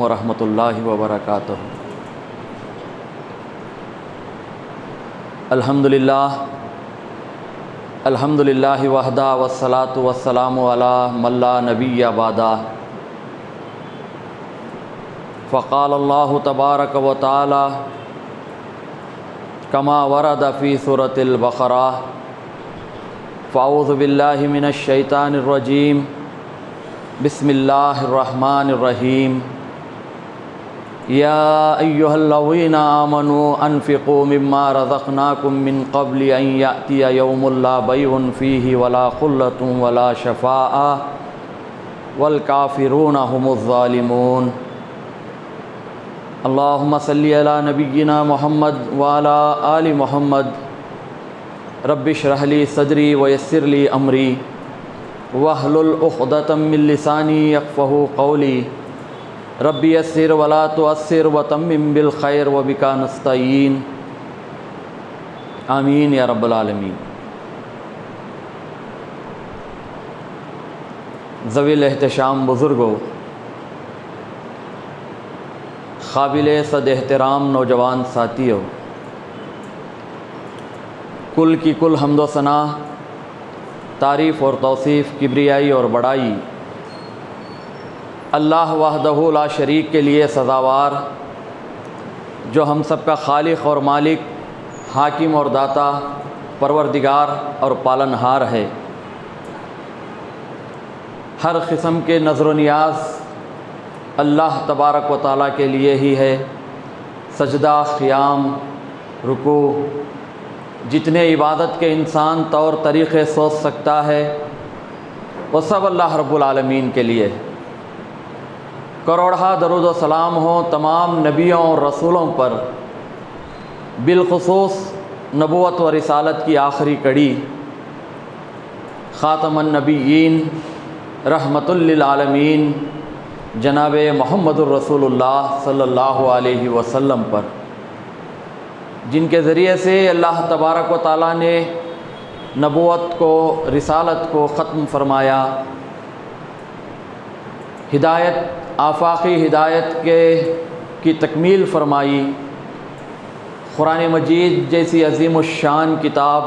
ورحمۃ اللہ وبرکاتہ۔ الحمدللہ وحدہ والصلاۃ والسلام علی من لا نبی بعدہ۔ فقال اللہ تبارک و تعالی کما ورد فی سورۃ البقرہ فاعوذ باللہ من الشیطان الرجیم بسم اللہ الرحمن الرحیم یا ایہا الذین آمنوا انفقوا مما رزقناکم من قبل ان یأتی یوم لا بیع فیہ ولا خلۃ ولا شفاعۃ والکافرون هم الظالمون۔ اللہم صلی علی نبینا محمد وعلی آل محمد۔ رب اشرح لی صدری ویسر لی امری واحلل عقدۃ من لسانی یفقہوا قولی۔ رب یسر ولا تعسر وتمم بالخیر وبک نستعین، آمین یا رب العالمین۔ ذوی الاحتشام بزرگوں، قابل صد احترام نوجوان ساتھیوں، کل کی کل حمد و ثنا، تعریف اور توصیف، کبریائی اور بڑائی اللہ وحدہ لا شریک کے لیے سزاوار، جو ہم سب کا خالق اور مالک، حاکم اور داتا، پروردگار اور پالنہار ہے۔ ہر قسم کے نظر و نیاز اللہ تبارک و تعالیٰ کے لیے ہی ہے۔ سجدہ، قیام، رکوع، جتنے عبادت کے انسان طور طریقے سوچ سکتا ہے وہ سب اللہ رب العالمین کے لیے۔ کروڑہ درود و سلام ہوں تمام نبیوں اور رسولوں پر، بالخصوص نبوت و رسالت کی آخری کڑی خاتم النبیین رحمۃ للعالمین جناب محمد الرسول اللہ صلی اللہ علیہ وسلم پر، جن کے ذریعے سے اللہ تبارک و تعالیٰ نے نبوت کو، رسالت کو ختم فرمایا، ہدایت، آفاقی ہدایت کی تکمیل فرمائی۔ قرآن مجید جیسی عظیم الشان کتاب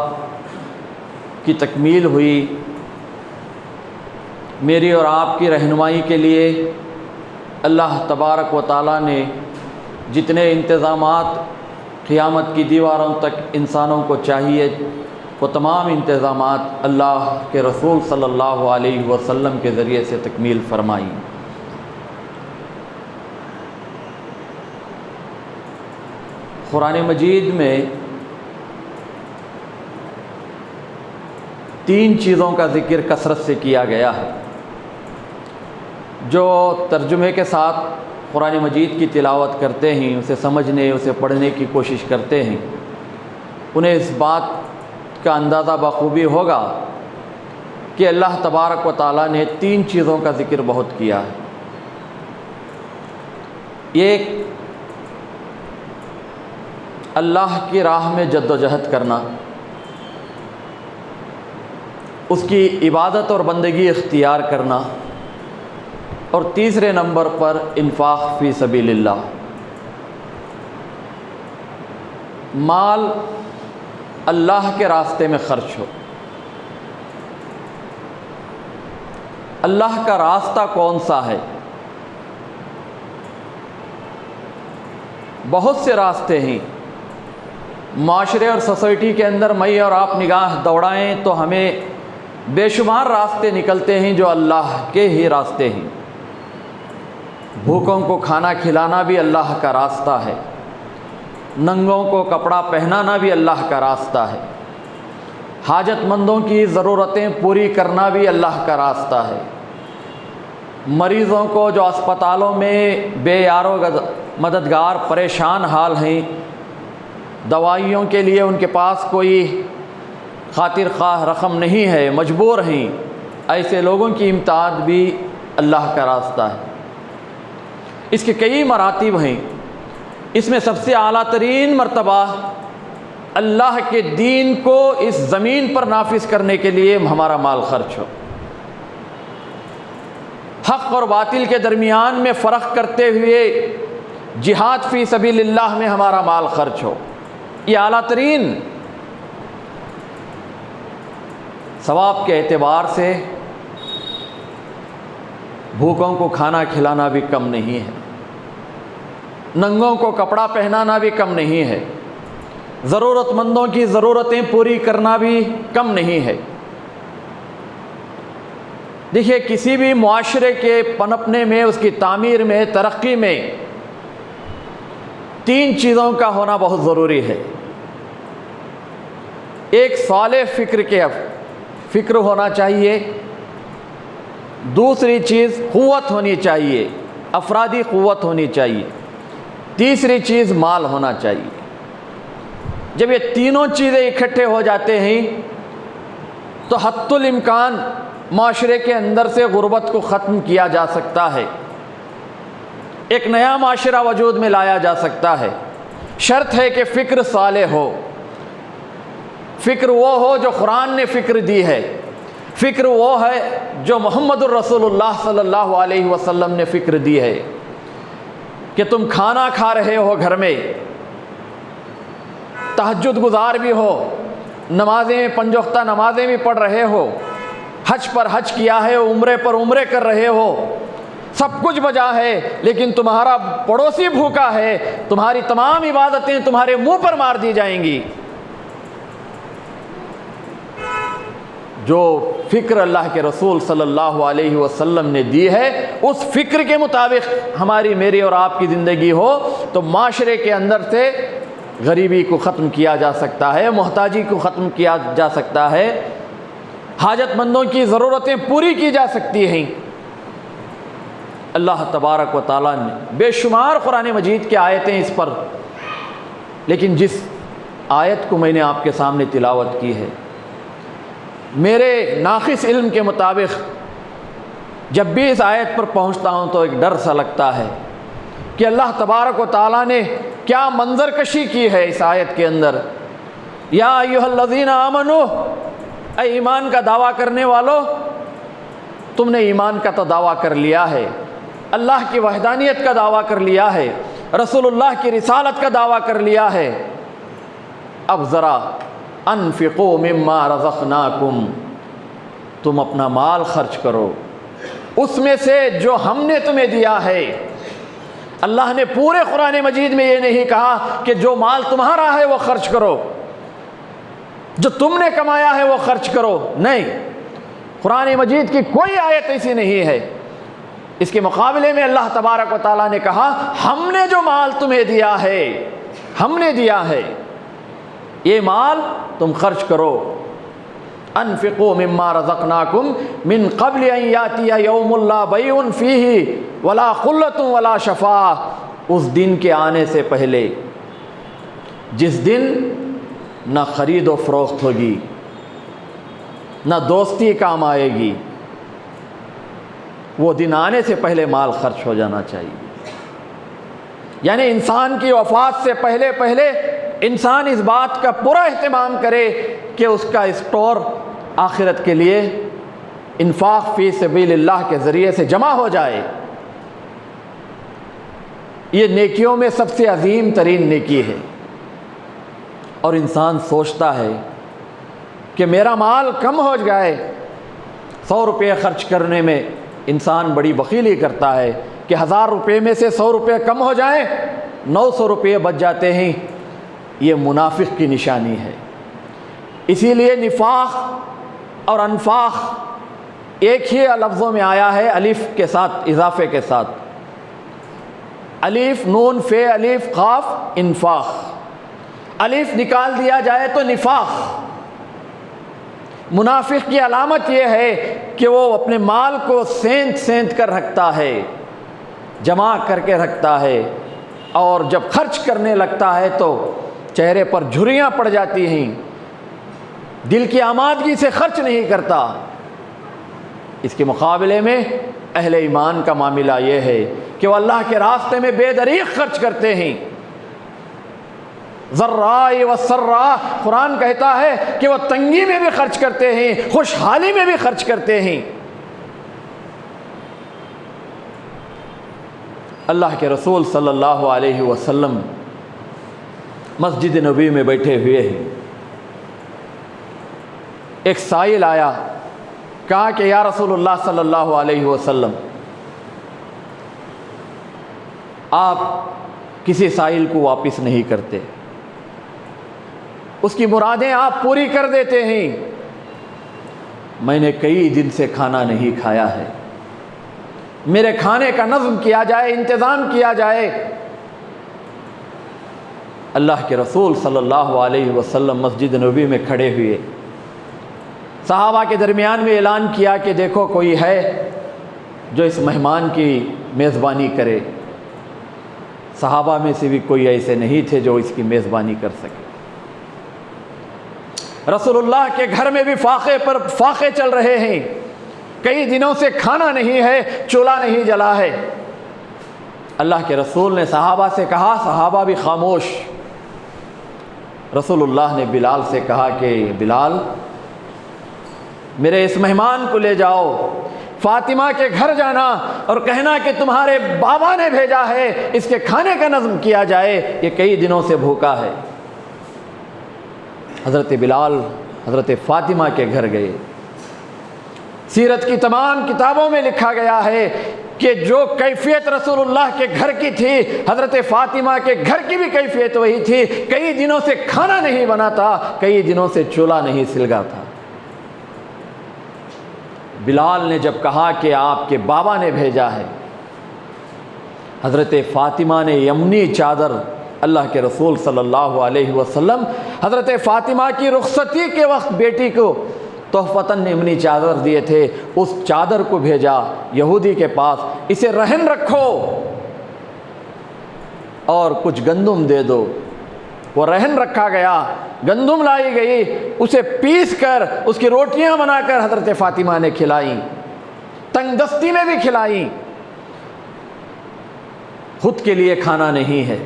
کی تکمیل ہوئی۔ میری اور آپ کی رہنمائی کے لیے اللہ تبارک و تعالیٰ نے جتنے انتظامات قیامت کی دیواروں تک انسانوں کو چاہیے، وہ تمام انتظامات اللہ کے رسول صلی اللہ علیہ وسلم کے ذریعے سے تکمیل فرمائی۔ قرآن مجید میں 3 چیزوں کا ذکر کثرت سے کیا گیا ہے۔ جو ترجمے کے ساتھ قرآن مجید کی تلاوت کرتے ہیں، اسے سمجھنے، اسے پڑھنے کی کوشش کرتے ہیں، انہیں اس بات کا اندازہ بخوبی ہوگا کہ اللہ تبارک و تعالیٰ نے 3 چیزوں کا ذکر بہت کیا ہے۔ ایک، اللہ کی راہ میں جد و جہد کرنا، اس کی عبادت اور بندگی اختیار کرنا، اور تیسرے نمبر پر انفاق فی سبیل اللہ، مال اللہ کے راستے میں خرچ ہو۔ اللہ کا راستہ کون سا ہے؟ بہت سے راستے ہیں۔ معاشرے اور سوسائٹی کے اندر میں اور آپ نگاہ دوڑائیں تو ہمیں بے شمار راستے نکلتے ہیں جو اللہ کے ہی راستے ہیں۔ بھوکوں کو کھانا کھلانا بھی اللہ کا راستہ ہے، ننگوں کو کپڑا پہنانا بھی اللہ کا راستہ ہے، حاجت مندوں کی ضرورتیں پوری کرنا بھی اللہ کا راستہ ہے، مریضوں کو جو اسپتالوں میں بے یار و مددگار پریشان حال ہیں، دوائیوں کے لیے ان کے پاس کوئی خاطر خواہ رقم نہیں ہے، مجبور ہیں، ایسے لوگوں کی امداد بھی اللہ کا راستہ ہے۔ اس کے کئی مراتب ہیں۔ اس میں سب سے اعلیٰ ترین مرتبہ اللہ کے دین کو اس زمین پر نافذ کرنے کے لیے ہمارا مال خرچ ہو۔ حق اور باطل کے درمیان میں فرق کرتے ہوئے جہاد فی سبیل اللہ میں ہمارا مال خرچ ہو۔ یہ اعلیٰ ترین ثواب کے اعتبار سے بھوکوں کو کھانا کھلانا بھی کم نہیں ہے، ننگوں کو کپڑا پہنانا بھی کم نہیں ہے، ضرورت مندوں کی ضرورتیں پوری کرنا بھی کم نہیں ہے۔ دیکھیے، کسی بھی معاشرے کے پنپنے میں، اس کی تعمیر میں، ترقی میں 3 چیزوں کا ہونا بہت ضروری ہے۔ ایک صالح فکر ہونا چاہیے، دوسری چیز قوت ہونی چاہیے، افرادی قوت ہونی چاہیے، تیسری چیز مال ہونا چاہیے۔ جب یہ تینوں چیزیں اکٹھے ہو جاتے ہیں تو حتی الامکان معاشرے کے اندر سے غربت کو ختم کیا جا سکتا ہے، ایک نیا معاشرہ وجود میں لایا جا سکتا ہے۔ شرط ہے کہ فکر صالح ہو، فکر وہ ہو جو قرآن نے فکر دی ہے، فکر وہ ہے جو محمد الرسول اللہ صلی اللہ علیہ وسلم نے فکر دی ہے کہ تم کھانا کھا رہے ہو گھر میں، تہجد گزار بھی ہو، نمازیں 5 وقتہ نمازیں بھی پڑھ رہے ہو، حج پر حج کیا ہے، عمرے پر عمرے کر رہے ہو، سب کچھ بجا ہے، لیکن تمہارا پڑوسی بھوکا ہے، تمہاری تمام عبادتیں تمہارے منہ پر مار دی جائیں گی۔ جو فکر اللہ کے رسول صلی اللہ علیہ وسلم نے دی ہے، اس فکر کے مطابق ہماری میری اور آپ کی زندگی ہو تو معاشرے کے اندر سے غریبی کو ختم کیا جا سکتا ہے، محتاجی کو ختم کیا جا سکتا ہے، حاجت مندوں کی ضرورتیں پوری کی جا سکتی ہیں۔ اللہ تبارک و تعالیٰ نے بے شمار قرآن مجید کی آیتیں اس پر، لیکن جس آیت کو میں نے آپ کے سامنے تلاوت کی ہے، میرے ناقص علم کے مطابق جب بھی اس آیت پر پہنچتا ہوں تو ایک ڈر سا لگتا ہے کہ اللہ تبارک و تعالیٰ نے کیا منظر کشی کی ہے اس آیت کے اندر۔ یا ایھا الذین آمنوا، اے ایمان کا دعویٰ کرنے والو، تم نے ایمان کا تو دعویٰ کر لیا ہے، اللہ کی وحدانیت کا دعویٰ کر لیا ہے، رسول اللہ کی رسالت کا دعویٰ کر لیا ہے، اب ذرا انفقوا مما رزقناکم، تم اپنا مال خرچ کرو اس میں سے جو ہم نے تمہیں دیا ہے۔ اللہ نے پورے قرآن مجید میں یہ نہیں کہا کہ جو مال تمہارا ہے وہ خرچ کرو، جو تم نے کمایا ہے وہ خرچ کرو، نہیں، قرآن مجید کی کوئی آیت ایسی نہیں ہے۔ اس کے مقابلے میں اللہ تبارک و تعالیٰ نے کہا ہم نے جو مال تمہیں دیا ہے، ہم نے دیا ہے، یہ مال تم خرچ کرو۔ انفقوا مما رزقناکم من قبل ان یاتی یوم لا بیع فیہ ولا خلۃ ولا شفاعۃ، اس دن کے آنے سے پہلے جس دن نہ خرید و فروخت ہوگی، نہ دوستی کام آئے گی، وہ دن آنے سے پہلے مال خرچ ہو جانا چاہیے۔ یعنی انسان کی وفات سے پہلے پہلے انسان اس بات کا پورا اہتمام کرے کہ اس کا اسٹور آخرت کے لیے انفاق فی سبیل اللہ کے ذریعے سے جمع ہو جائے۔ یہ نیکیوں میں سب سے عظیم ترین نیکی ہے، اور انسان سوچتا ہے کہ میرا مال کم ہو جائے، 100 روپے خرچ کرنے میں انسان بڑی بخیلی کرتا ہے کہ 1000 روپے میں سے 100 روپے کم ہو جائیں، 900 روپے بچ جاتے ہیں، یہ منافق کی نشانی ہے۔ اسی لیے نفاق اور انفاق ایک ہی لفظوں میں آیا ہے، الف کے ساتھ، اضافے کے ساتھ، الف نون فے الف قاف انفاق، الف نکال دیا جائے تو نفاق۔ منافق کی علامت یہ ہے کہ وہ اپنے مال کو سینت سینت کر رکھتا ہے، جمع کر کے رکھتا ہے، اور جب خرچ کرنے لگتا ہے تو چہرے پر جھریاں پڑ جاتی ہیں، دل کی آمادگی سے خرچ نہیں کرتا۔ اس کے مقابلے میں اہل ایمان کا معاملہ یہ ہے کہ وہ اللہ کے راستے میں بے دریغ خرچ کرتے ہیں۔ ضراء و سراء، قرآن کہتا ہے کہ وہ تنگی میں بھی خرچ کرتے ہیں، خوشحالی میں بھی خرچ کرتے ہیں۔ اللہ کے رسول صلی اللہ علیہ وسلم مسجد نبی میں بیٹھے ہوئے ہیں، ایک سائل آیا، کہا کہ یا رسول اللہ صلی اللہ علیہ وسلم، آپ کسی سائل کو واپس نہیں کرتے، اس کی مرادیں آپ پوری کر دیتے ہیں، میں نے کئی دن سے کھانا نہیں کھایا ہے، میرے کھانے کا نظم کیا جائے، انتظام کیا جائے۔ اللہ کے رسول صلی اللہ علیہ وسلم مسجد نبوی میں کھڑے ہوئے، صحابہ کے درمیان میں اعلان کیا کہ دیکھو کوئی ہے جو اس مہمان کی میزبانی کرے۔ صحابہ میں سے بھی کوئی ایسے نہیں تھے جو اس کی میزبانی کر سکے۔ رسول اللہ کے گھر میں بھی فاقے پر فاقے چل رہے ہیں، کئی دنوں سے کھانا نہیں ہے، چولہا نہیں جلا ہے۔ اللہ کے رسول نے صحابہ سے کہا، صحابہ بھی خاموش۔ رسول اللہ نے بلال سے کہا کہ بلال، میرے اس مہمان کو لے جاؤ، فاطمہ کے گھر جانا اور کہنا کہ تمہارے بابا نے بھیجا ہے، اس کے کھانے کا نظم کیا جائے، یہ کئی دنوں سے بھوکا ہے۔ حضرت بلال حضرت فاطمہ کے گھر گئے۔ سیرت کی تمام کتابوں میں لکھا گیا ہے کہ جو کیفیت رسول اللہ کے گھر کی تھی، حضرت فاطمہ کے گھر کی بھی کیفیت وہی تھی۔ کئی دنوں سے کھانا نہیں بنا تھا، کئی دنوں سے چولہا نہیں سلگا تھا۔ بلال نے جب کہا کہ آپ کے بابا نے بھیجا ہے، حضرت فاطمہ نے یمنی چادر، اللہ کے رسول صلی اللہ علیہ وسلم حضرت فاطمہ کی رخصتی کے وقت بیٹی کو تحفتاً یمنی چادر دیے تھے، اس چادر کو بھیجا یہودی کے پاس، اسے رہن رکھو اور کچھ گندم دے دو۔ وہ رہن رکھا گیا، گندم لائی گئی، اسے پیس کر اس کی روٹیاں بنا کر حضرت فاطمہ نے کھلائیں، تنگ دستی میں بھی کھلائیں۔ خود کے لیے کھانا نہیں ہے۔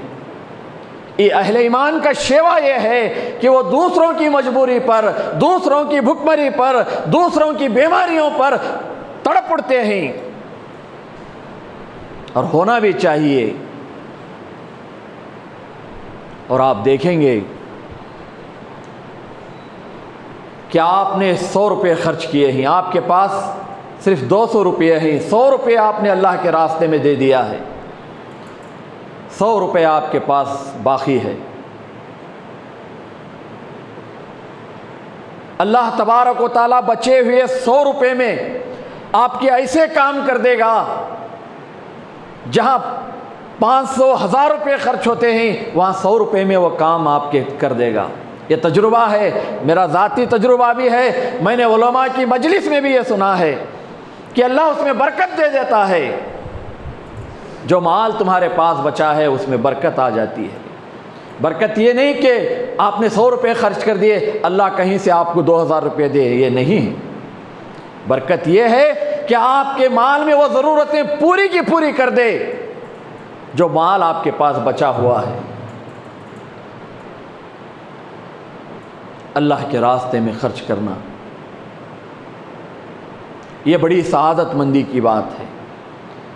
یہ اہل ایمان کا شیوا یہ ہے کہ وہ دوسروں کی مجبوری پر، دوسروں کی بھوکمری پر، دوسروں کی بیماریوں پر تڑپ اٹھتے ہیں، اور ہونا بھی چاہیے۔ اور آپ دیکھیں گے کہ آپ نے 100 روپے خرچ کیے ہیں، آپ کے پاس صرف 200 روپے ہیں، 100 روپے آپ نے اللہ کے راستے میں دے دیا ہے، 100 روپے آپ کے پاس باقی ہے۔ اللہ تبارک و تعالیٰ بچے ہوئے 100 روپے میں آپ کے ایسے کام کر دے گا جہاں 500 1000 روپے خرچ ہوتے ہیں، وہاں 100 روپے میں وہ کام آپ کے کر دے گا۔ یہ تجربہ ہے، میرا ذاتی تجربہ بھی ہے، میں نے علماء کی مجلس میں بھی یہ سنا ہے کہ اللہ اس میں برکت دے دیتا ہے۔ جو مال تمہارے پاس بچا ہے اس میں برکت آ جاتی ہے۔ برکت یہ نہیں کہ آپ نے 100 روپے خرچ کر دیے، اللہ کہیں سے آپ کو 2000 روپے دے، یہ نہیں۔ برکت یہ ہے کہ آپ کے مال میں وہ ضرورتیں پوری کی پوری کر دے جو مال آپ کے پاس بچا ہوا ہے۔ اللہ کے راستے میں خرچ کرنا یہ بڑی سعادت مندی کی بات ہے۔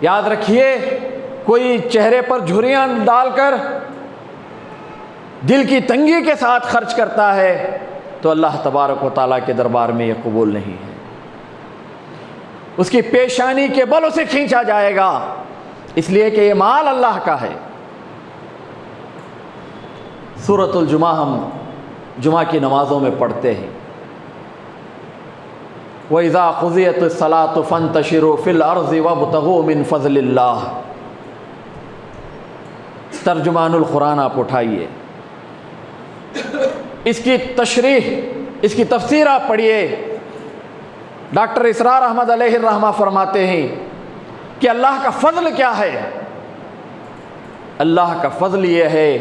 یاد رکھیے، کوئی چہرے پر جھریاں ڈال کر دل کی تنگی کے ساتھ خرچ کرتا ہے تو اللہ تبارک و تعالیٰ کے دربار میں یہ قبول نہیں ہے۔ اس کی پیشانی کے بل اسے کھینچا جائے گا، اس لیے کہ یہ مال اللہ کا ہے۔ سورۃ الجمعہ ہم جمعہ کی نمازوں میں پڑھتے ہیں، وَإِذَا قُضِيَتِ الصَّلَاةُ فَانتَشِرُوا فِي الْأَرْضِ وَابْتَغُوا مِن فَضْلِ اللَّهِ۔ ترجمان القرآن آپ اٹھائیے، اس کی تشریح، اس کی تفسیر آپ پڑھیے۔ ڈاکٹر اسرار احمد علیہ الرحمہ فرماتے ہیں کہ اللہ کا فضل کیا ہے؟ اللہ کا فضل یہ ہے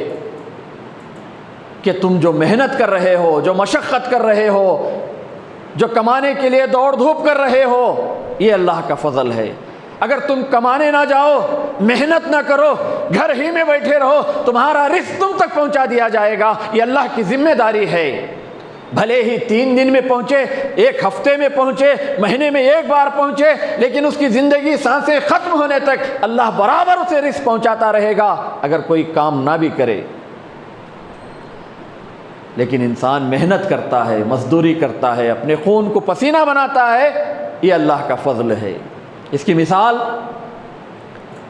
کہ تم جو محنت کر رہے ہو، جو مشقت کر رہے ہو، جو کمانے کے لیے دوڑ دھوپ کر رہے ہو، یہ اللہ کا فضل ہے۔ اگر تم کمانے نہ جاؤ، محنت نہ کرو، گھر ہی میں بیٹھے رہو، تمہارا رزق تم تک پہنچا دیا جائے گا، یہ اللہ کی ذمہ داری ہے۔ بھلے ہی 3 دن میں پہنچے، 1 ہفتے میں پہنچے، مہینے میں 1 بار پہنچے، لیکن اس کی زندگی سانسیں ختم ہونے تک اللہ برابر اسے رزق پہنچاتا رہے گا اگر کوئی کام نہ بھی کرے۔ لیکن انسان محنت کرتا ہے، مزدوری کرتا ہے، اپنے خون کو پسینہ بناتا ہے، یہ اللہ کا فضل ہے۔ اس کی مثال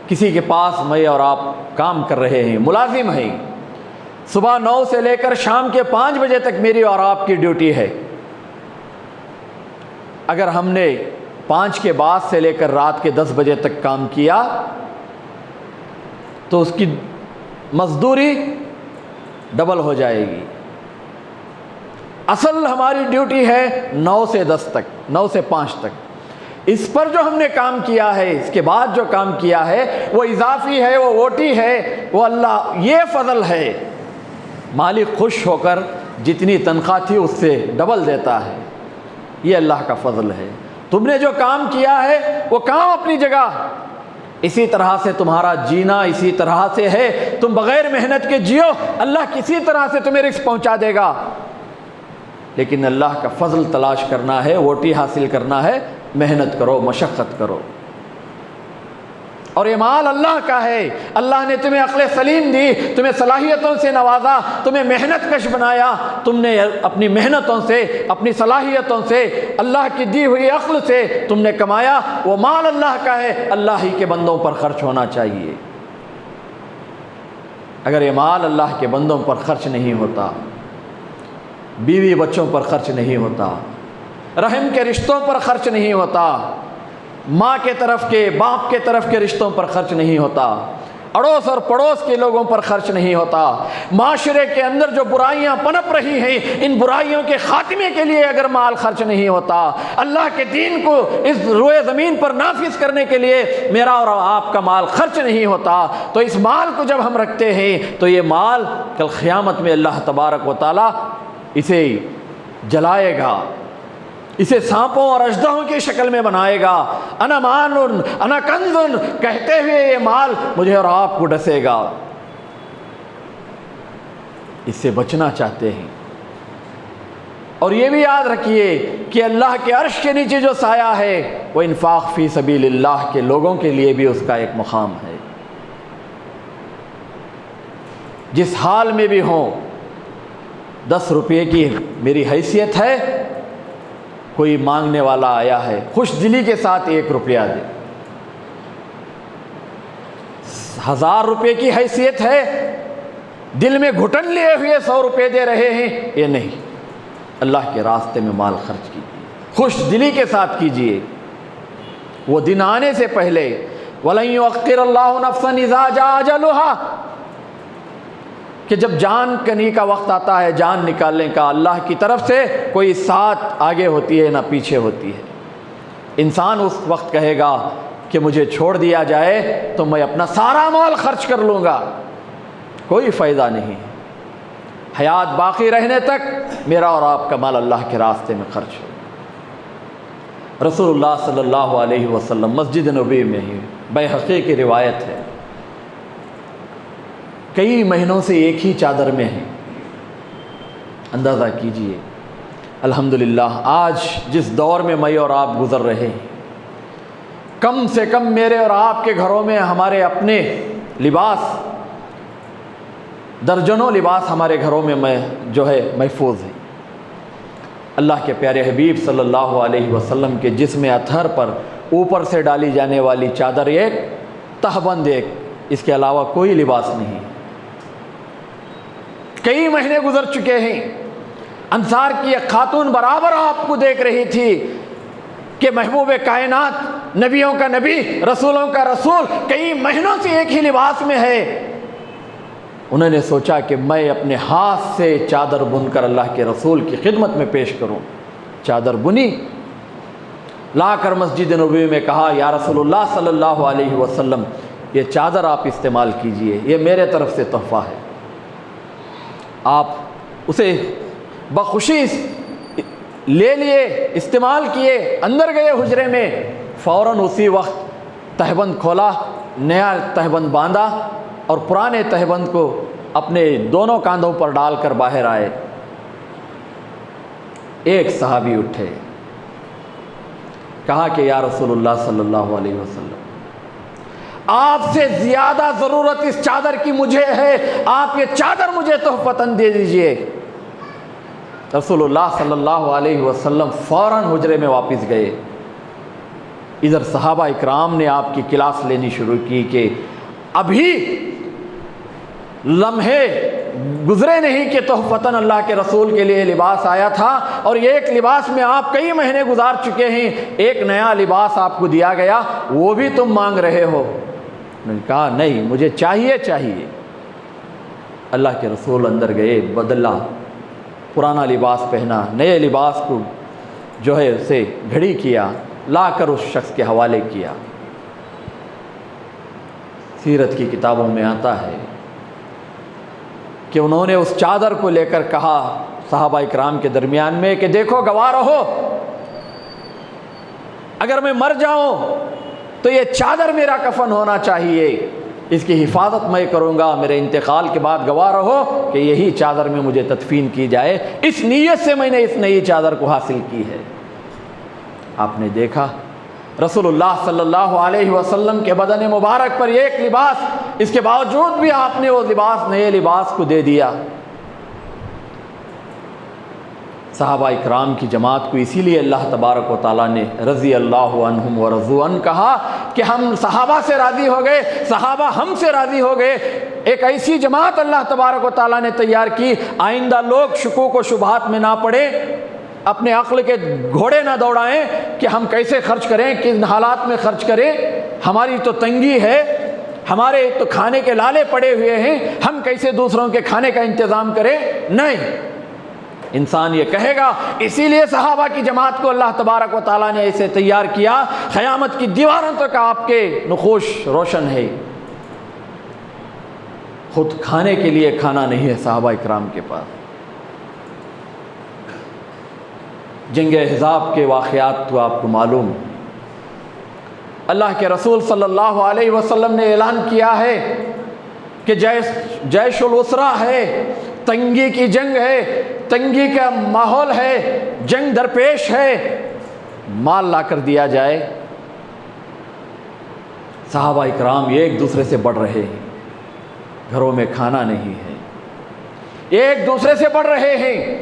کسی کے پاس میں اور آپ کام کر رہے ہیں، ملازم ہیں، صبح 9 سے لے کر شام کے 5 بجے تک میری اور آپ کی ڈیوٹی ہے۔ اگر ہم نے 5 کے بعد سے لے کر رات کے 10 بجے تک کام کیا تو اس کی مزدوری ڈبل ہو جائے گی۔ اصل ہماری ڈیوٹی ہے 9 سے 10 تک، 9 سے 5 تک۔ اس پر جو ہم نے کام کیا ہے، اس کے بعد جو کام کیا ہے وہ اضافی ہے، وہ اوٹی ہے، وہ اللہ، یہ فضل ہے۔ مالک خوش ہو کر جتنی تنخواہ تھی اس سے ڈبل دیتا ہے، یہ اللہ کا فضل ہے۔ تم نے جو کام کیا ہے وہ کام اپنی جگہ، اسی طرح سے تمہارا جینا اسی طرح سے ہے۔ تم بغیر محنت کے جیو، اللہ کسی طرح سے تمہیں رزق پہنچا دے گا، لیکن اللہ کا فضل تلاش کرنا ہے، اوٹی حاصل کرنا ہے، محنت کرو، مشقت کرو۔ اور یہ مال اللہ کا ہے، اللہ نے تمہیں عقل سلیم دی، تمہیں صلاحیتوں سے نوازا، تمہیں محنت کش بنایا، تم نے اپنی محنتوں سے، اپنی صلاحیتوں سے، اللہ کی دی ہوئی عقل سے تم نے کمایا، وہ مال اللہ کا ہے، اللہ ہی کے بندوں پر خرچ ہونا چاہیے۔ اگر یہ مال اللہ کے بندوں پر خرچ نہیں ہوتا، بیوی بچوں پر خرچ نہیں ہوتا، رحم کے رشتوں پر خرچ نہیں ہوتا، ماں کے طرف کے، باپ کے طرف کے رشتوں پر خرچ نہیں ہوتا، اڑوس اور پڑوس کے لوگوں پر خرچ نہیں ہوتا، معاشرے کے اندر جو برائیاں پنپ رہی ہیں ان برائیوں کے خاتمے کے لیے اگر مال خرچ نہیں ہوتا، اللہ کے دین کو اس روئے زمین پر نافذ کرنے کے لیے میرا اور آپ کا مال خرچ نہیں ہوتا، تو اس مال کو جب ہم رکھتے ہیں تو یہ مال کل قیامت میں اللہ تبارک و تعالی اسے جلائے گا، اسے سانپوں اور اژدہوں کی شکل میں بنائے گا۔ انا مان انا کنز کہتے ہوئے یہ مال مجھے اور آپ کو ڈسے گا۔ اس سے بچنا چاہتے ہیں، اور یہ بھی یاد رکھیے کہ اللہ کے عرش کے نیچے جو سایہ ہے وہ انفاق فی سبیل اللہ کے لوگوں کے لیے بھی اس کا ایک مقام ہے۔ جس حال میں بھی ہوں، 10 روپے کی میری حیثیت ہے، کوئی مانگنے والا آیا ہے، خوش دلی کے ساتھ 1 روپیہ دے۔ 1000 روپے کی حیثیت ہے، دل میں گھٹن لیے ہوئے 100 روپے دے رہے ہیں، یہ نہیں۔ اللہ کے راستے میں مال خرچ کیجیے، خوش دلی کے ساتھ کیجیے، وہ دن آنے سے پہلے۔ وَلَن يُؤَخِّرَ اللَّهُ نَفْسًا إِذَا جَاءَ أَجَلُهَا، کہ جب جان کنی کا وقت آتا ہے، جان نکالنے کا، اللہ کی طرف سے کوئی ساتھ آگے ہوتی ہے نہ پیچھے ہوتی ہے۔ انسان اس وقت کہے گا کہ مجھے چھوڑ دیا جائے تو میں اپنا سارا مال خرچ کر لوں گا، کوئی فائدہ نہیں۔ حیات باقی رہنے تک میرا اور آپ کا مال اللہ کے راستے میں خرچ ہو۔ رسول اللہ صلی اللہ علیہ وسلم مسجد نبوی میں ہی بیہقی کی روایت ہے، کئی مہینوں سے ایک ہی چادر میں ہیں۔ اندازہ کیجئے الحمدللہ آج جس دور میں میں اور آپ گزر رہے ہیں، کم سے کم میرے اور آپ کے گھروں میں ہمارے اپنے لباس، درجنوں لباس ہمارے گھروں میں جو ہے محفوظ ہے۔ اللہ کے پیارے حبیب صلی اللہ علیہ وسلم کے جسم اطہر پر اوپر سے ڈالی جانے والی چادر ایک، تہبند ایک، اس کے علاوہ کوئی لباس نہیں۔ کئی مہینے گزر چکے ہیں، انصار کی ایک خاتون برابر آپ کو دیکھ رہی تھی کہ محبوب کائنات، نبیوں کا نبی، رسولوں کا رسول کئی مہینوں سے ایک ہی لباس میں ہے۔ انہوں نے سوچا کہ میں اپنے ہاتھ سے چادر بن کر اللہ کے رسول کی خدمت میں پیش کروں۔ چادر بنی، لا کر مسجد نبوی میں کہا، یا رسول اللہ صلی اللہ علیہ وسلم یہ چادر آپ استعمال کیجئے، یہ میرے طرف سے تحفہ ہے۔ آپ اسے بخوشی لے لیے، استعمال کیے، اندر گئے حجرے میں، فوراً اسی وقت تہبند کھولا، نیا تہبند باندھا اور پرانے تہبند کو اپنے دونوں کاندھوں پر ڈال کر باہر آئے۔ ایک صحابی اٹھے, کہا کہ یا رسول اللہ صلی اللہ علیہ وسلم, آپ سے زیادہ ضرورت اس چادر کی مجھے ہے, آپ یہ چادر مجھے تحفتاً دے دیجئے. رسول اللہ صلی اللہ علیہ وسلم فوراً حجرے میں واپس گئے. ادھر صحابہ اکرام نے آپ کی کلاس لینی شروع کی کہ ابھی لمحے گزرے نہیں کہ تحفتاً اللہ کے رسول کے لیے لباس آیا تھا, اور یہ ایک لباس میں آپ کئی مہینے گزار چکے ہیں, ایک نیا لباس آپ کو دیا گیا, وہ بھی تم مانگ رہے ہو. انہوں نے کہا نہیں, مجھے چاہیے. اللہ کے رسول اندر گئے, بدلا, پرانا لباس پہنا, نئے لباس کو جو ہے اسے گھڑی کیا, لا کر اس شخص کے حوالے کیا. سیرت کی کتابوں میں آتا ہے کہ انہوں نے اس چادر کو لے کر کہا صحابہ اکرام کے درمیان میں کہ دیکھو گواہ رہو, اگر میں مر جاؤں تو یہ چادر میرا کفن ہونا چاہیے, اس کی حفاظت میں کروں گا, میرے انتقال کے بعد گواہ رہو کہ یہی چادر میں مجھے تدفین کی جائے. اس نیت سے میں نے اس نئی چادر کو حاصل کی ہے. آپ نے دیکھا رسول اللہ صلی اللہ علیہ وسلم کے بدن مبارک پر ایک لباس, اس کے باوجود بھی آپ نے وہ لباس نئے لباس کو دے دیا. صحابہ اکرام کی جماعت کو اسی لیے اللہ تبارک و تعالیٰ نے رضی اللہ عنہم ورضوا عنہ کہا کہ ہم صحابہ سے راضی ہو گئے, صحابہ ہم سے راضی ہو گئے. ایک ایسی جماعت اللہ تبارک و تعالیٰ نے تیار کی, آئندہ لوگ شکوک و شبہات میں نہ پڑے, اپنے عقل کے گھوڑے نہ دوڑائیں کہ ہم کیسے خرچ کریں, کن حالات میں خرچ کریں, ہماری تو تنگی ہے, ہمارے تو کھانے کے لالے پڑے ہوئے ہیں, ہم کیسے دوسروں کے کھانے کا انتظام کریں. نہیں, انسان یہ کہے گا. اسی لیے صحابہ کی جماعت کو اللہ تبارک و تعالیٰ نے ایسے تیار کیا, قیامت کی دیواروں تک آپ کے نقوش روشن ہے. خود کھانے کے لیے کھانا نہیں ہے صحابہ اکرام کے پاس. جنگ احزاب کے واقعات تو آپ کو معلوم, اللہ کے رسول صلی اللہ علیہ وسلم نے اعلان کیا ہے کہ جیش الاسرہ ہے, تنگی کی جنگ ہے, تنگی کا ماحول ہے, جنگ درپیش ہے, مال لا کر دیا جائے. صحابہ اکرام ایک دوسرے سے بڑھ رہے ہیں, گھروں میں کھانا نہیں ہے, ایک دوسرے سے بڑھ رہے ہیں.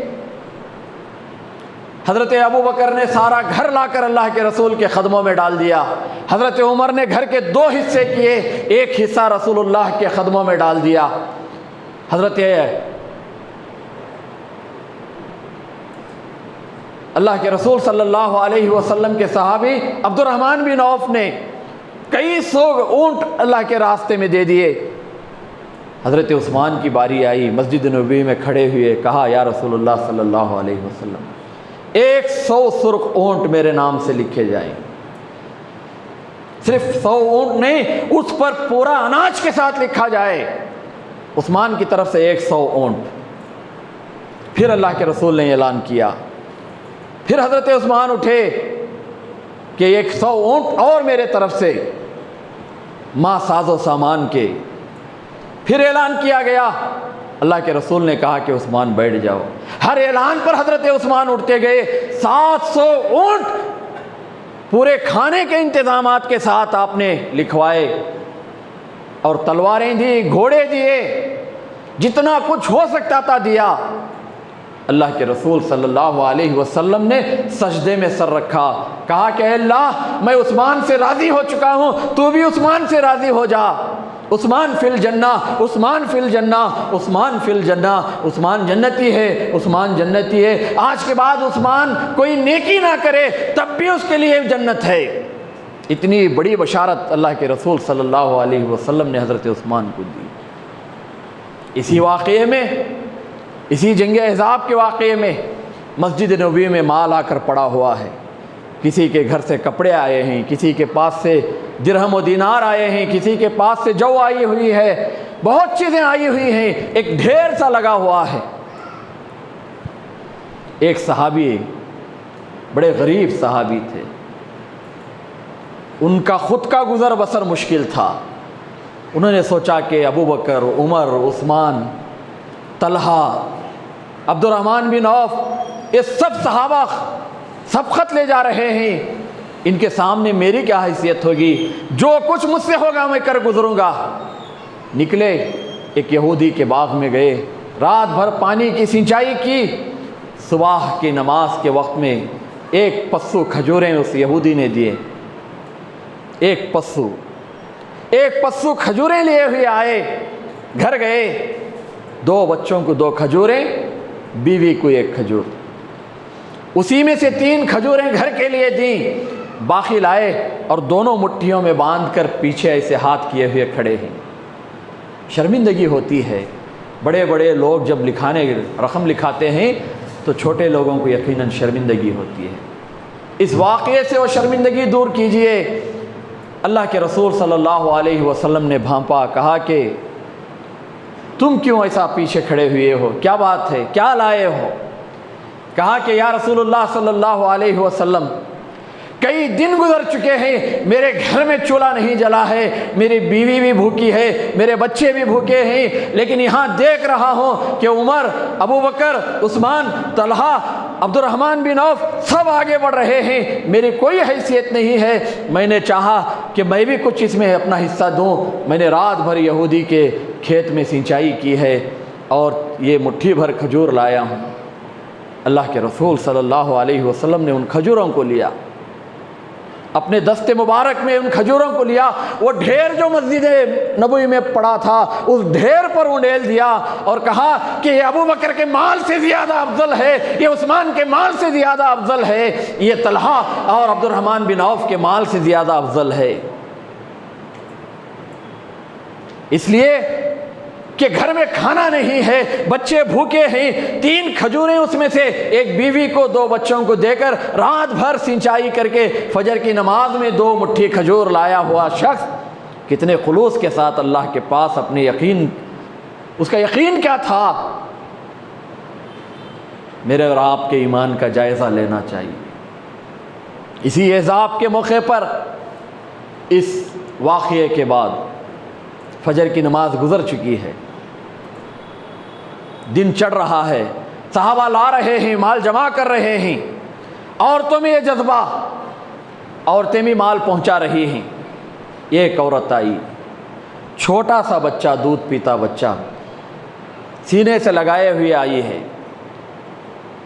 حضرت ابو بکر نے سارا گھر لا کر اللہ کے رسول کے خدموں میں ڈال دیا. حضرت عمر نے گھر کے 2 حصے کیے, ایک حصہ رسول اللہ کے خدموں میں ڈال دیا. حضرت اللہ کے رسول صلی اللہ علیہ وسلم کے صحابی عبد الرحمن بن عوف نے کئی 100 اونٹ اللہ کے راستے میں دے دیے. حضرت عثمان کی باری آئی, مسجد نبوی میں کھڑے ہوئے, کہا یا رسول اللہ صلی اللہ علیہ وسلم 100 سرخ اونٹ میرے نام سے لکھے جائیں. صرف 100 اونٹ نہیں, اس پر پورا اناج کے ساتھ لکھا جائے. عثمان کی طرف سے 100 اونٹ. پھر اللہ کے رسول نے اعلان کیا, پھر حضرت عثمان اٹھے کہ 100 اونٹ اور میرے طرف سے ماں ساز و سامان کے. پھر اعلان کیا گیا, اللہ کے رسول نے کہا کہ عثمان بیٹھ جاؤ. ہر اعلان پر حضرت عثمان اٹھتے گئے. 700 اونٹ پورے کھانے کے انتظامات کے ساتھ آپ نے لکھوائے, اور تلواریں دی, گھوڑے دیے, جتنا کچھ ہو سکتا تھا دیا. اللہ کے رسول صلی اللہ علیہ وسلم نے سجدے میں سر رکھا, کہا کہ اے اللہ میں عثمان سے راضی ہو چکا ہوں, تو بھی عثمان سے راضی ہو جا. عثمان فی الجنہ, عثمان فی الجنہ, عثمان فی الجنہ. عثمان جنتی ہے, عثمان جنتی ہے. آج کے بعد عثمان کوئی نیکی نہ کرے تب بھی اس کے لیے جنت ہے. اتنی بڑی بشارت اللہ کے رسول صلی اللہ علیہ وسلم نے حضرت عثمان کو دی. اسی واقعے میں, اسی جنگ احزاب کے واقعے میں مسجد نبوی میں مال آ کر پڑا ہوا ہے. کسی کے گھر سے کپڑے آئے ہیں, کسی کے پاس سے درہم و دینار آئے ہیں, کسی کے پاس سے جو آئی ہوئی ہے, بہت چیزیں آئی ہوئی ہیں, ایک ڈھیر سا لگا ہوا ہے. ایک صحابی, بڑے غریب صحابی تھے, ان کا خود کا گزر بسر مشکل تھا. انہوں نے سوچا کہ ابو بکر, عمر, عثمان, طلحہ, عبد الرحمن بن عوف یہ سب صحابہ سبقت لے جا رہے ہیں، ان کے سامنے میری کیا حیثیت ہوگی؟ جو کچھ مجھ سے ہوگا میں کر گزروں گا۔ نکلے، ایک یہودی کے باغ میں گئے، رات بھر پانی کی سینچائی کی، صبح کی نماز کے وقت میں ایک پسو کھجوریں اس یہودی نے دیے، ایک پسو کھجوریں لیے ہوئے آئے، گھر گئے، 2 بچوں کو 2 کھجوریں، بیوی کو 1 کھجور، اسی میں سے 3 کھجوریں گھر کے لیے دیں، باقی لائے اور دونوں مٹھیوں میں باندھ کر پیچھے ایسے ہاتھ کیے ہوئے کھڑے ہیں۔ شرمندگی ہوتی ہے، بڑے بڑے لوگ جب رقم لکھاتے ہیں تو چھوٹے لوگوں کو یقیناً شرمندگی ہوتی ہے۔ اس واقعے سے وہ شرمندگی دور کیجئے۔ اللہ کے رسول صلی اللہ علیہ وسلم نے بھانپا، کہا کہ تم کیوں ایسا پیچھے کھڑے ہوئے ہو؟ کیا بات ہے؟ کیا لائے ہو؟ کہا کہ یا رسول اللہ صلی اللہ علیہ وسلم، کئی دن گزر چکے ہیں، میرے گھر میں چولہا نہیں جلا ہے، میری بیوی بھی بھوکی ہے، میرے بچے بھی بھوکے ہیں، لیکن یہاں دیکھ رہا ہوں کہ عمر، ابو بکر، عثمان، طلحہ، عبد الرحمن بن عوف سب آگے بڑھ رہے ہیں، میری کوئی حیثیت نہیں ہے۔ میں نے چاہا کہ میں بھی کچھ اس میں اپنا حصہ دوں، میں نے رات بھر یہودی کے کھیت میں سینچائی کی ہے اور یہ مٹھی بھر کھجور لایا ہوں۔ اللہ کے رسول صلی اللہ علیہ وسلم نے ان کھجوروں کو لیا، اپنے دست مبارک میں ان کھجوروں کو لیا، وہ ڈھیر جو مسجد نبوی میں پڑا تھا اس ڈھیر پر انڈیل دیا اور کہا کہ یہ ابو بکر کے مال سے زیادہ افضل ہے، یہ عثمان کے مال سے زیادہ افضل ہے، یہ طلحہ اور عبد الرحمن بن عوف کے مال سے زیادہ افضل ہے۔ اس لیے کہ گھر میں کھانا نہیں ہے، بچے بھوکے ہیں، 3 کھجوریں اس میں سے ایک بیوی کو 2 بچوں کو دے کر رات بھر سینچائی کر کے فجر کی نماز میں 2 مٹھی کھجور لایا ہوا شخص کتنے خلوص کے ساتھ اللہ کے پاس اپنے یقین، اس کا یقین کیا تھا؟ میرے اور آپ کے ایمان کا جائزہ لینا چاہیے۔ اسی اعزاب کے موقع پر اس واقعے کے بعد فجر کی نماز گزر چکی ہے، دن چڑھ رہا ہے، صحابہ لا رہے ہیں، مال جمع کر رہے ہیں، عورتوں میں یہ جذبہ، عورتیں بھی مال پہنچا رہی ہیں۔ ایک عورت آئی، چھوٹا سا بچہ، دودھ پیتا بچہ سینے سے لگائے ہوئے آئی ہے،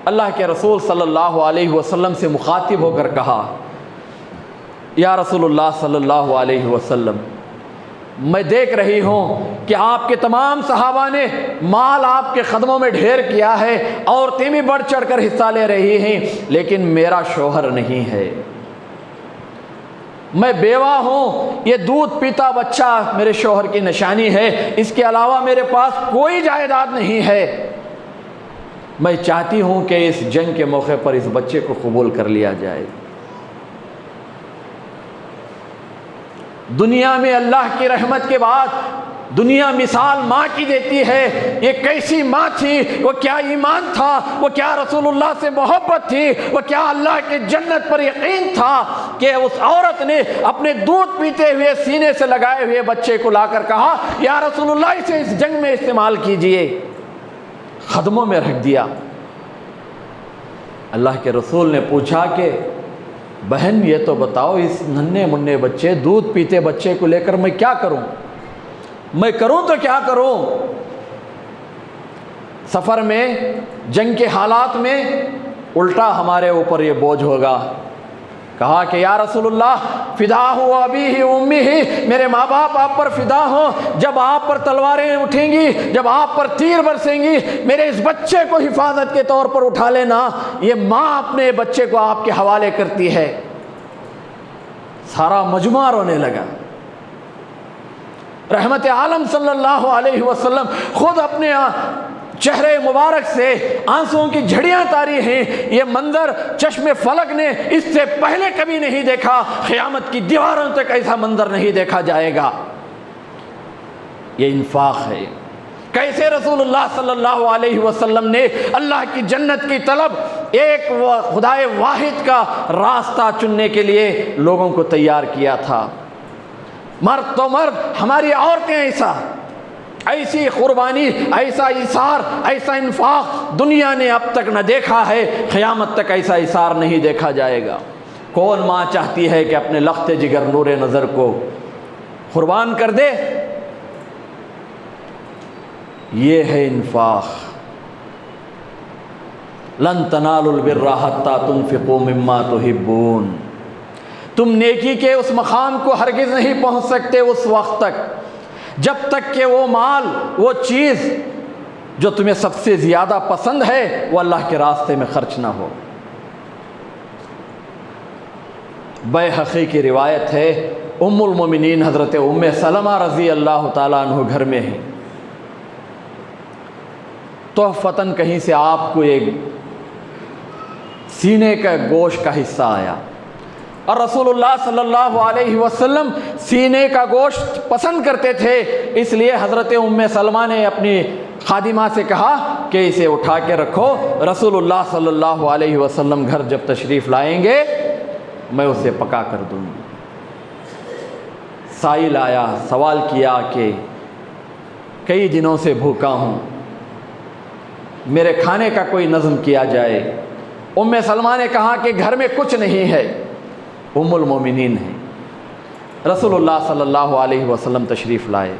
اللہ کے رسول صلی اللہ علیہ وسلم سے مخاطب ہو کر کہا، یا رسول اللہ صلی اللہ علیہ وسلم، میں دیکھ رہی ہوں کہ آپ کے تمام صحابہ نے مال آپ کے قدموں میں ڈھیر کیا ہے، عورتیں بھی بڑھ چڑھ کر حصہ لے رہی ہیں، لیکن میرا شوہر نہیں ہے، میں بیوہ ہوں، یہ دودھ پیتا بچہ میرے شوہر کی نشانی ہے، اس کے علاوہ میرے پاس کوئی جائیداد نہیں ہے، میں چاہتی ہوں کہ اس جنگ کے موقع پر اس بچے کو قبول کر لیا جائے۔ دنیا میں اللہ کی رحمت کے بعد دنیا مثال ماں کی دیتی ہے، یہ کیسی ماں تھی، وہ کیا ایمان تھا، وہ کیا رسول اللہ سے محبت تھی، وہ کیا اللہ کے جنت پر یقین تھا کہ اس عورت نے اپنے دودھ پیتے ہوئے سینے سے لگائے ہوئے بچے کو لا کر کہا، یا رسول اللہ اسے اس جنگ میں استعمال کیجئے، قدموں میں رکھ دیا۔ اللہ کے رسول نے پوچھا کہ بہن یہ تو بتاؤ، اس ننھے منھے بچے، دودھ پیتے بچے کو لے کر میں کیا کروں؟ میں کروں تو کیا کروں؟ سفر میں، جنگ کے حالات میں الٹا ہمارے اوپر یہ بوجھ ہوگا۔ کہا کہ یا رسول اللہ، فدا ہو ابی ہی امی ہی، میرے ماں باپ آپ پر فدا ہوں، جب آپ پر تلواریں اٹھیں گی، جب آپ پر تیر برسیں گی، میرے اس بچے کو حفاظت کے طور پر اٹھا لینا۔ یہ ماں اپنے بچے کو آپ کے حوالے کرتی ہے۔ سارا مجمع رونے لگا۔ رحمت عالم صلی اللہ علیہ وسلم خود اپنے چہرے مبارک سے آنسوؤں کی جھڑیاں تاری ہیں۔ یہ منظر چشم فلک نے اس سے پہلے کبھی نہیں دیکھا، قیامت کی دیواروں تک ایسا منظر نہیں دیکھا جائے گا۔ یہ انفاق ہے۔ کیسے رسول اللہ صلی اللہ علیہ وسلم نے اللہ کی جنت کی طلب، ایک خدائے واحد کا راستہ چننے کے لیے لوگوں کو تیار کیا تھا۔ مرد تو مرد، ہماری عورتیں ایسی قربانی، ایسا ایثار، ایسا انفاق دنیا نے اب تک نہ دیکھا ہے، قیامت تک ایسا اثار نہیں دیکھا جائے گا۔ کون ماں چاہتی ہے کہ اپنے لخت جگر نور نظر کو قربان کر دے؟ یہ ہے انفاق۔ لن تنالوا البر حتى تنفقوا مما تحبون، تم نیکی کے اس مقام کو ہرگز نہیں پہنچ سکتے اس وقت تک جب تک کہ وہ مال، وہ چیز جو تمہیں سب سے زیادہ پسند ہے وہ اللہ کے راستے میں خرچ نہ ہو۔ بیہقی کی روایت ہے، ام المومنین حضرت ام سلمہ رضی اللہ تعالیٰ عنہ گھر میں ہیں، تحفتاً کہیں سے آپ کو ایک سینے کا گوشت کا حصہ آیا، اور رسول اللہ صلی اللہ علیہ وسلم سینے کا گوشت پسند کرتے تھے، اس لیے حضرت ام سلمہ نے اپنی خادمہ سے کہا کہ اسے اٹھا کے رکھو، رسول اللہ صلی اللہ علیہ وسلم گھر جب تشریف لائیں گے میں اسے پکا کر دوں گی۔ سائل آیا، سوال کیا کہ کئی دنوں سے بھوکا ہوں، میرے کھانے کا کوئی نظم کیا جائے۔ ام سلمہ نے کہا کہ گھر میں کچھ نہیں ہے، ام المومنین ہیں۔ رسول اللہ صلی اللہ علیہ وسلم تشریف لائے۔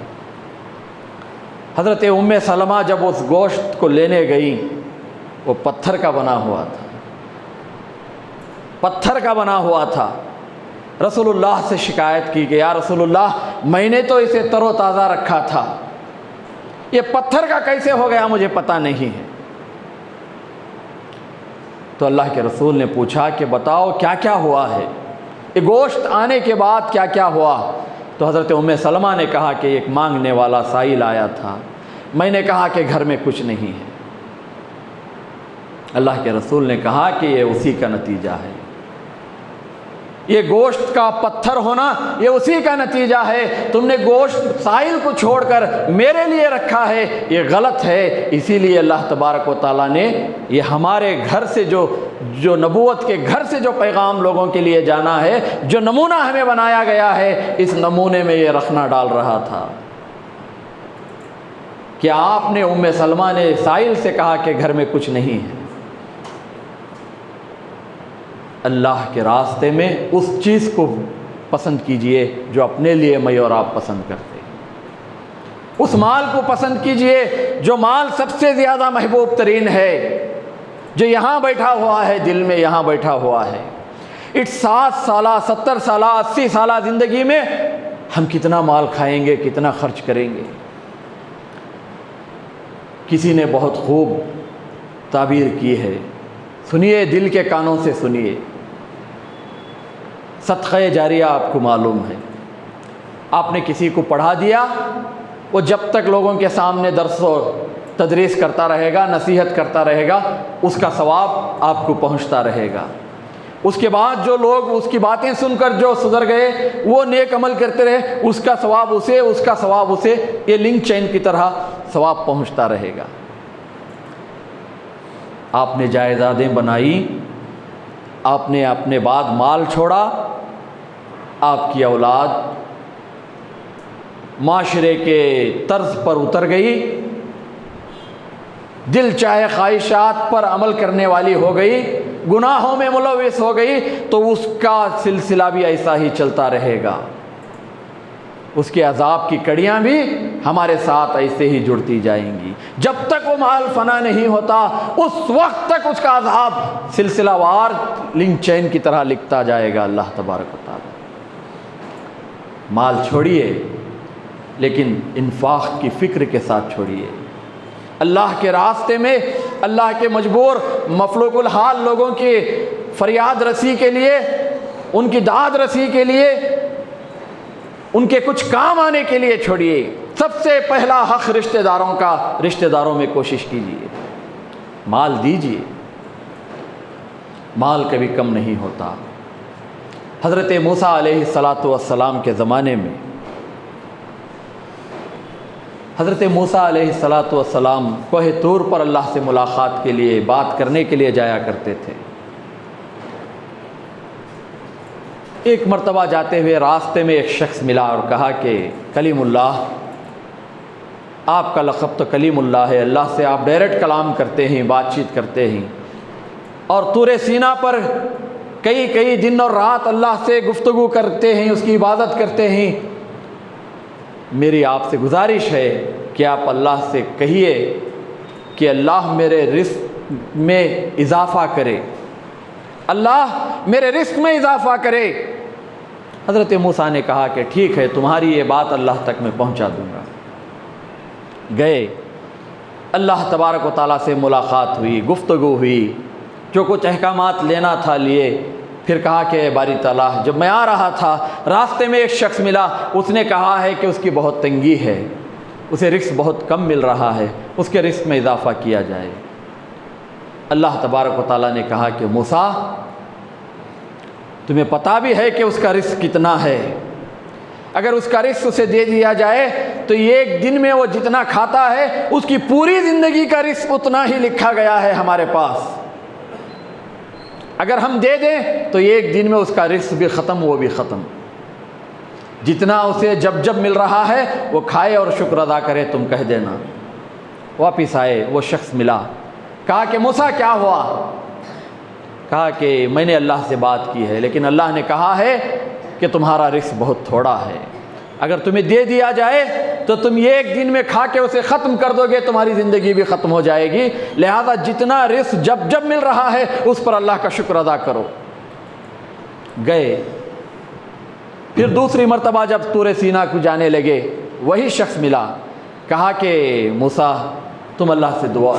حضرت ام سلمہ جب اس گوشت کو لینے گئی، وہ پتھر کا بنا ہوا تھا، پتھر کا بنا ہوا تھا۔ رسول اللہ سے شکایت کی کہ یا رسول اللہ، میں نے تو اسے تر و تازہ رکھا تھا، یہ پتھر کا کیسے ہو گیا مجھے پتہ نہیں ہے۔ تو اللہ کے رسول نے پوچھا کہ بتاؤ کیا کیا ہوا ہے، یہ گوشت آنے کے بعد کیا کیا ہوا؟ تو حضرت ام سلمہ نے کہا کہ ایک مانگنے والا سائل آیا تھا، میں نے کہا کہ گھر میں کچھ نہیں ہے۔ اللہ کے رسول نے کہا کہ یہ اسی کا نتیجہ ہے، یہ گوشت کا پتھر ہونا یہ اسی کا نتیجہ ہے، تم نے گوشت سائل کو چھوڑ کر میرے لیے رکھا ہے، یہ غلط ہے۔ اسی لیے اللہ تبارک و تعالیٰ نے یہ ہمارے گھر سے جو نبوت کے گھر سے جو پیغام لوگوں کے لیے جانا ہے، جو نمونہ ہمیں بنایا گیا ہے، اس نمونے میں یہ رکھنا ڈال رہا تھا۔ کیا آپ نے ام سلمہ نے سائل سے کہا کہ گھر میں کچھ نہیں ہے؟ اللہ کے راستے میں اس چیز کو پسند کیجئے جو اپنے لیے میں اور آپ پسند کرتے ہیں، اس مال کو پسند کیجئے جو مال سب سے زیادہ محبوب ترین ہے، جو یہاں بیٹھا ہوا ہے، دل میں یہاں بیٹھا ہوا ہے۔ اس 60 سالہ 70 سالہ 80 سالہ زندگی میں ہم کتنا مال کھائیں گے، کتنا خرچ کریں گے؟ کسی نے بہت خوب تعبیر کی ہے، سنیے، دل کے کانوں سے سنیے۔ صدقہ جاریہ آپ کو معلوم ہے، آپ نے کسی کو پڑھا دیا، وہ جب تک لوگوں کے سامنے درس و تدریس کرتا رہے گا، نصیحت کرتا رہے گا، اس کا ثواب آپ کو پہنچتا رہے گا۔ اس کے بعد جو لوگ اس کی باتیں سن کر جو سدھر گئے، وہ نیک عمل کرتے رہے، اس کا ثواب اسے، اس کا ثواب اسے، یہ لنک چین کی طرح ثواب پہنچتا رہے گا۔ آپ نے جائیدادیں بنائی، آپ نے اپنے بعد مال چھوڑا، آپ کی اولاد معاشرے کے طرز پر اتر گئی، دل چاہے خواہشات پر عمل کرنے والی ہو گئی، گناہوں میں ملوث ہو گئی، تو اس کا سلسلہ بھی ایسا ہی چلتا رہے گا، اس کے عذاب کی کڑیاں بھی ہمارے ساتھ ایسے ہی جڑتی جائیں گی۔ جب تک وہ مال فنا نہیں ہوتا، اس وقت تک اس کا عذاب سلسلہ وار لنک چین کی طرح لکھتا جائے گا۔ اللہ تبارک و تعالی مال چھوڑیے، لیکن انفاق کی فکر کے ساتھ چھوڑیے۔ اللہ کے راستے میں، اللہ کے مجبور مفلوق الحال لوگوں کی فریاد رسی کے لیے، ان کی داد رسی کے لیے، ان کے کچھ کام آنے کے لیے چھوڑیے۔ سب سے پہلا حق رشتہ داروں کا، رشتہ داروں میں کوشش کیجیے، مال دیجیے، مال کبھی کم نہیں ہوتا۔ حضرت موسیٰ علیہ السلام کے زمانے میں حضرت موسیٰ علیہ السلام کوہ طور پر اللہ سے ملاقات کے لیے، بات کرنے کے لیے جایا کرتے تھے۔ ایک مرتبہ جاتے ہوئے راستے میں ایک شخص ملا اور کہا کہ کلیم اللہ، آپ کا لقب تو کلیم اللہ ہے، اللہ سے آپ ڈائریکٹ کلام کرتے ہیں، بات چیت کرتے ہیں، اور طور سینا پر کئی کئی دن اور رات اللہ سے گفتگو کرتے ہیں، اس کی عبادت کرتے ہیں۔ میری آپ سے گزارش ہے کہ آپ اللہ سے کہیے کہ اللہ میرے رزق میں اضافہ کرے، اللہ میرے رزق میں اضافہ کرے۔ حضرت موسیٰ نے کہا کہ ٹھیک ہے، تمہاری یہ بات اللہ تک میں پہنچا دوں گا۔ گئے، اللہ تبارک و تعالیٰ سے ملاقات ہوئی، گفتگو ہوئی، جو کچھ احکامات لینا تھا لیے۔ پھر کہا کہ اے باری تعالیٰ، جب میں آ رہا تھا راستے میں ایک شخص ملا، اس نے کہا ہے کہ اس کی بہت تنگی ہے، اسے رزق بہت کم مل رہا ہے، اس کے رزق میں اضافہ کیا جائے۔ اللہ تبارک و تعالیٰ نے کہا کہ موسیٰ، تمہیں پتہ بھی ہے کہ اس کا رزق کتنا ہے، اگر اس کا رزق اسے دے دیا جائے تو ایک دن میں وہ جتنا کھاتا ہے اس کی پوری زندگی کا رزق اتنا ہی لکھا گیا ہے ہمارے پاس۔ اگر ہم دے دیں تو ایک دن میں اس کا رزق بھی ختم، وہ بھی ختم۔ جتنا اسے جب جب مل رہا ہے وہ کھائے اور شکر ادا کرے، تم کہہ دینا۔ واپس آئے، وہ شخص ملا، کہا کہ موسیٰ کیا ہوا؟ کہا کہ میں نے اللہ سے بات کی ہے، لیکن اللہ نے کہا ہے کہ تمہارا رزق بہت تھوڑا ہے، اگر تمہیں دے دیا جائے تو تم ایک دن میں کھا کے اسے ختم کر دو گے، تمہاری زندگی بھی ختم ہو جائے گی، لہذا جتنا رزق جب جب مل رہا ہے اس پر اللہ کا شکر ادا کرو۔ گئے، پھر دوسری مرتبہ جب طور سینا کو جانے لگے، وہی شخص ملا، کہا کہ موسیٰ تم اللہ سے دعا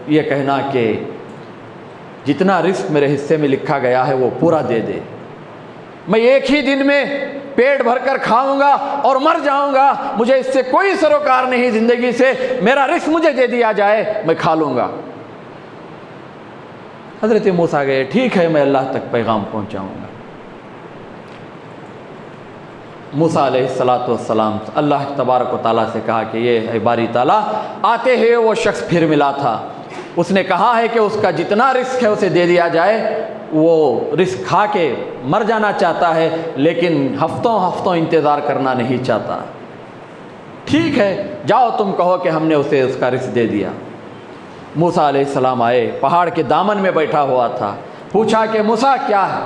یہ کہنا کہ جتنا رزق میرے حصے میں لکھا گیا ہے وہ پورا دے دے، میں ایک ہی دن میں پیٹ بھر کر کھاؤں گا اور مر جاؤں گا، مجھے اس سے کوئی سروکار نہیں زندگی سے، میرا رزق مجھے دے دیا جائے، میں کھا لوں گا۔ حضرت موسیٰ گئے، ٹھیک ہے میں اللہ تک پیغام پہنچاؤں گا۔ موسیٰ علیہ السلام اللہ تبارک و تعالیٰ سے کہا کہ یہ اے باری تعالیٰ، آتے ہوئے وہ شخص پھر ملا تھا، اس نے کہا ہے کہ اس کا جتنا رزق ہے اسے دے دیا جائے، وہ رزق کھا کے مر جانا چاہتا ہے لیکن ہفتوں ہفتوں انتظار کرنا نہیں چاہتا۔ ٹھیک ہے، جاؤ تم کہو کہ ہم نے اسے اس کا رزق دے دیا۔ موسیٰ علیہ السلام آئے، پہاڑ کے دامن میں بیٹھا ہوا تھا، پوچھا کہ موسیٰ کیا ہے؟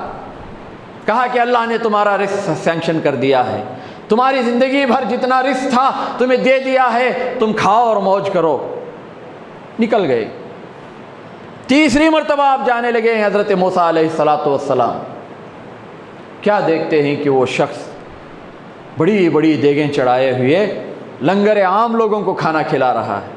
کہا کہ اللہ نے تمہارا رزق سینکشن کر دیا ہے، تمہاری زندگی بھر جتنا رزق تھا تمہیں دے دیا ہے، تم کھاؤ اور موج کرو۔ نکل گئے۔ تیسری مرتبہ آپ جانے لگے ہیں حضرت موسیٰ علیہ السلام، کیا دیکھتے ہیں کہ وہ شخص بڑی بڑی دیگیں چڑھائے ہوئے لنگر عام لوگوں کو کھانا کھلا رہا ہے،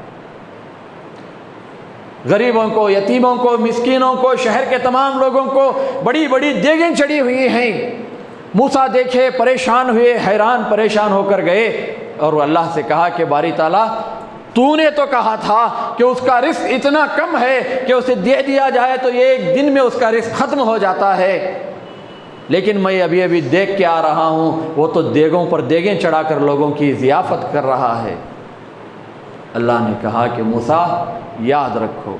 غریبوں کو، یتیموں کو، مسکینوں کو، شہر کے تمام لوگوں کو بڑی بڑی دیگیں چڑھی ہوئی ہیں۔ موسیٰ دیکھے، پریشان ہوئے، حیران پریشان ہو کر گئے اور اللہ سے کہا کہ باری تعالیٰ، تو نے تو کہا تھا کہ اس کا رزق اتنا کم ہے کہ اسے دے دیا جائے تو ایک دن میں اس کا رزق ختم ہو جاتا ہے، لیکن میں ابھی دیکھ کے آ رہا ہوں وہ تو دیگوں پر دیگیں چڑھا کر لوگوں کی ضیافت کر رہا ہے۔ اللہ نے کہا کہ موسیٰ یاد رکھو،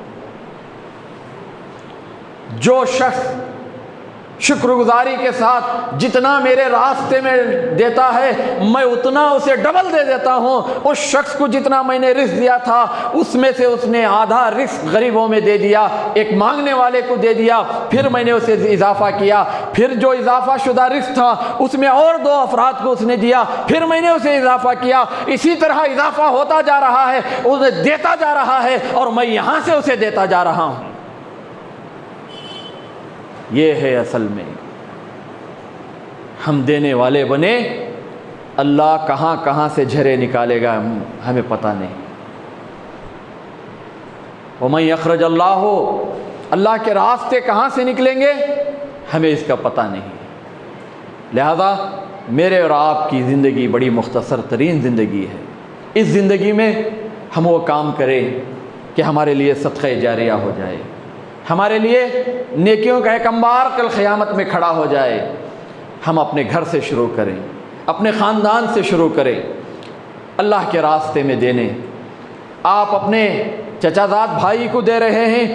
جو شخص شکر گزاری کے ساتھ جتنا میرے راستے میں دیتا ہے میں اتنا اسے ڈبل دے دیتا ہوں۔ اس شخص کو جتنا میں نے رزق دیا تھا اس میں سے اس نے آدھا رزق غریبوں میں دے دیا، ایک مانگنے والے کو دے دیا، پھر میں نے اسے اضافہ کیا، پھر جو اضافہ شدہ رزق تھا اس میں اور 2 افراد کو اس نے دیا، پھر میں نے اسے اضافہ کیا، اسی طرح اضافہ ہوتا جا رہا ہے، اسے دیتا جا رہا ہے اور میں یہاں سے اسے دیتا جا رہا ہوں۔ یہ ہے اصل میں ہم دینے والے بنے، اللہ کہاں کہاں سے جھرے نکالے گا ہمیں پتہ نہیں۔ وَمَن يَخْرَجَ اللَّهُ، اللہ کے راستے کہاں سے نکلیں گے ہمیں اس کا پتہ نہیں۔ لہذا میرے اور آپ کی زندگی بڑی مختصر ترین زندگی ہے، اس زندگی میں ہم وہ کام کریں کہ ہمارے لیے صدقہ جاریہ ہو جائے، ہمارے لیے نیکیوں کا ایک انبار کل قیامت میں کھڑا ہو جائے۔ ہم اپنے گھر سے شروع کریں، اپنے خاندان سے شروع کریں، اللہ کے راستے میں دینے۔ آپ اپنے چچا زاد بھائی کو دے رہے ہیں،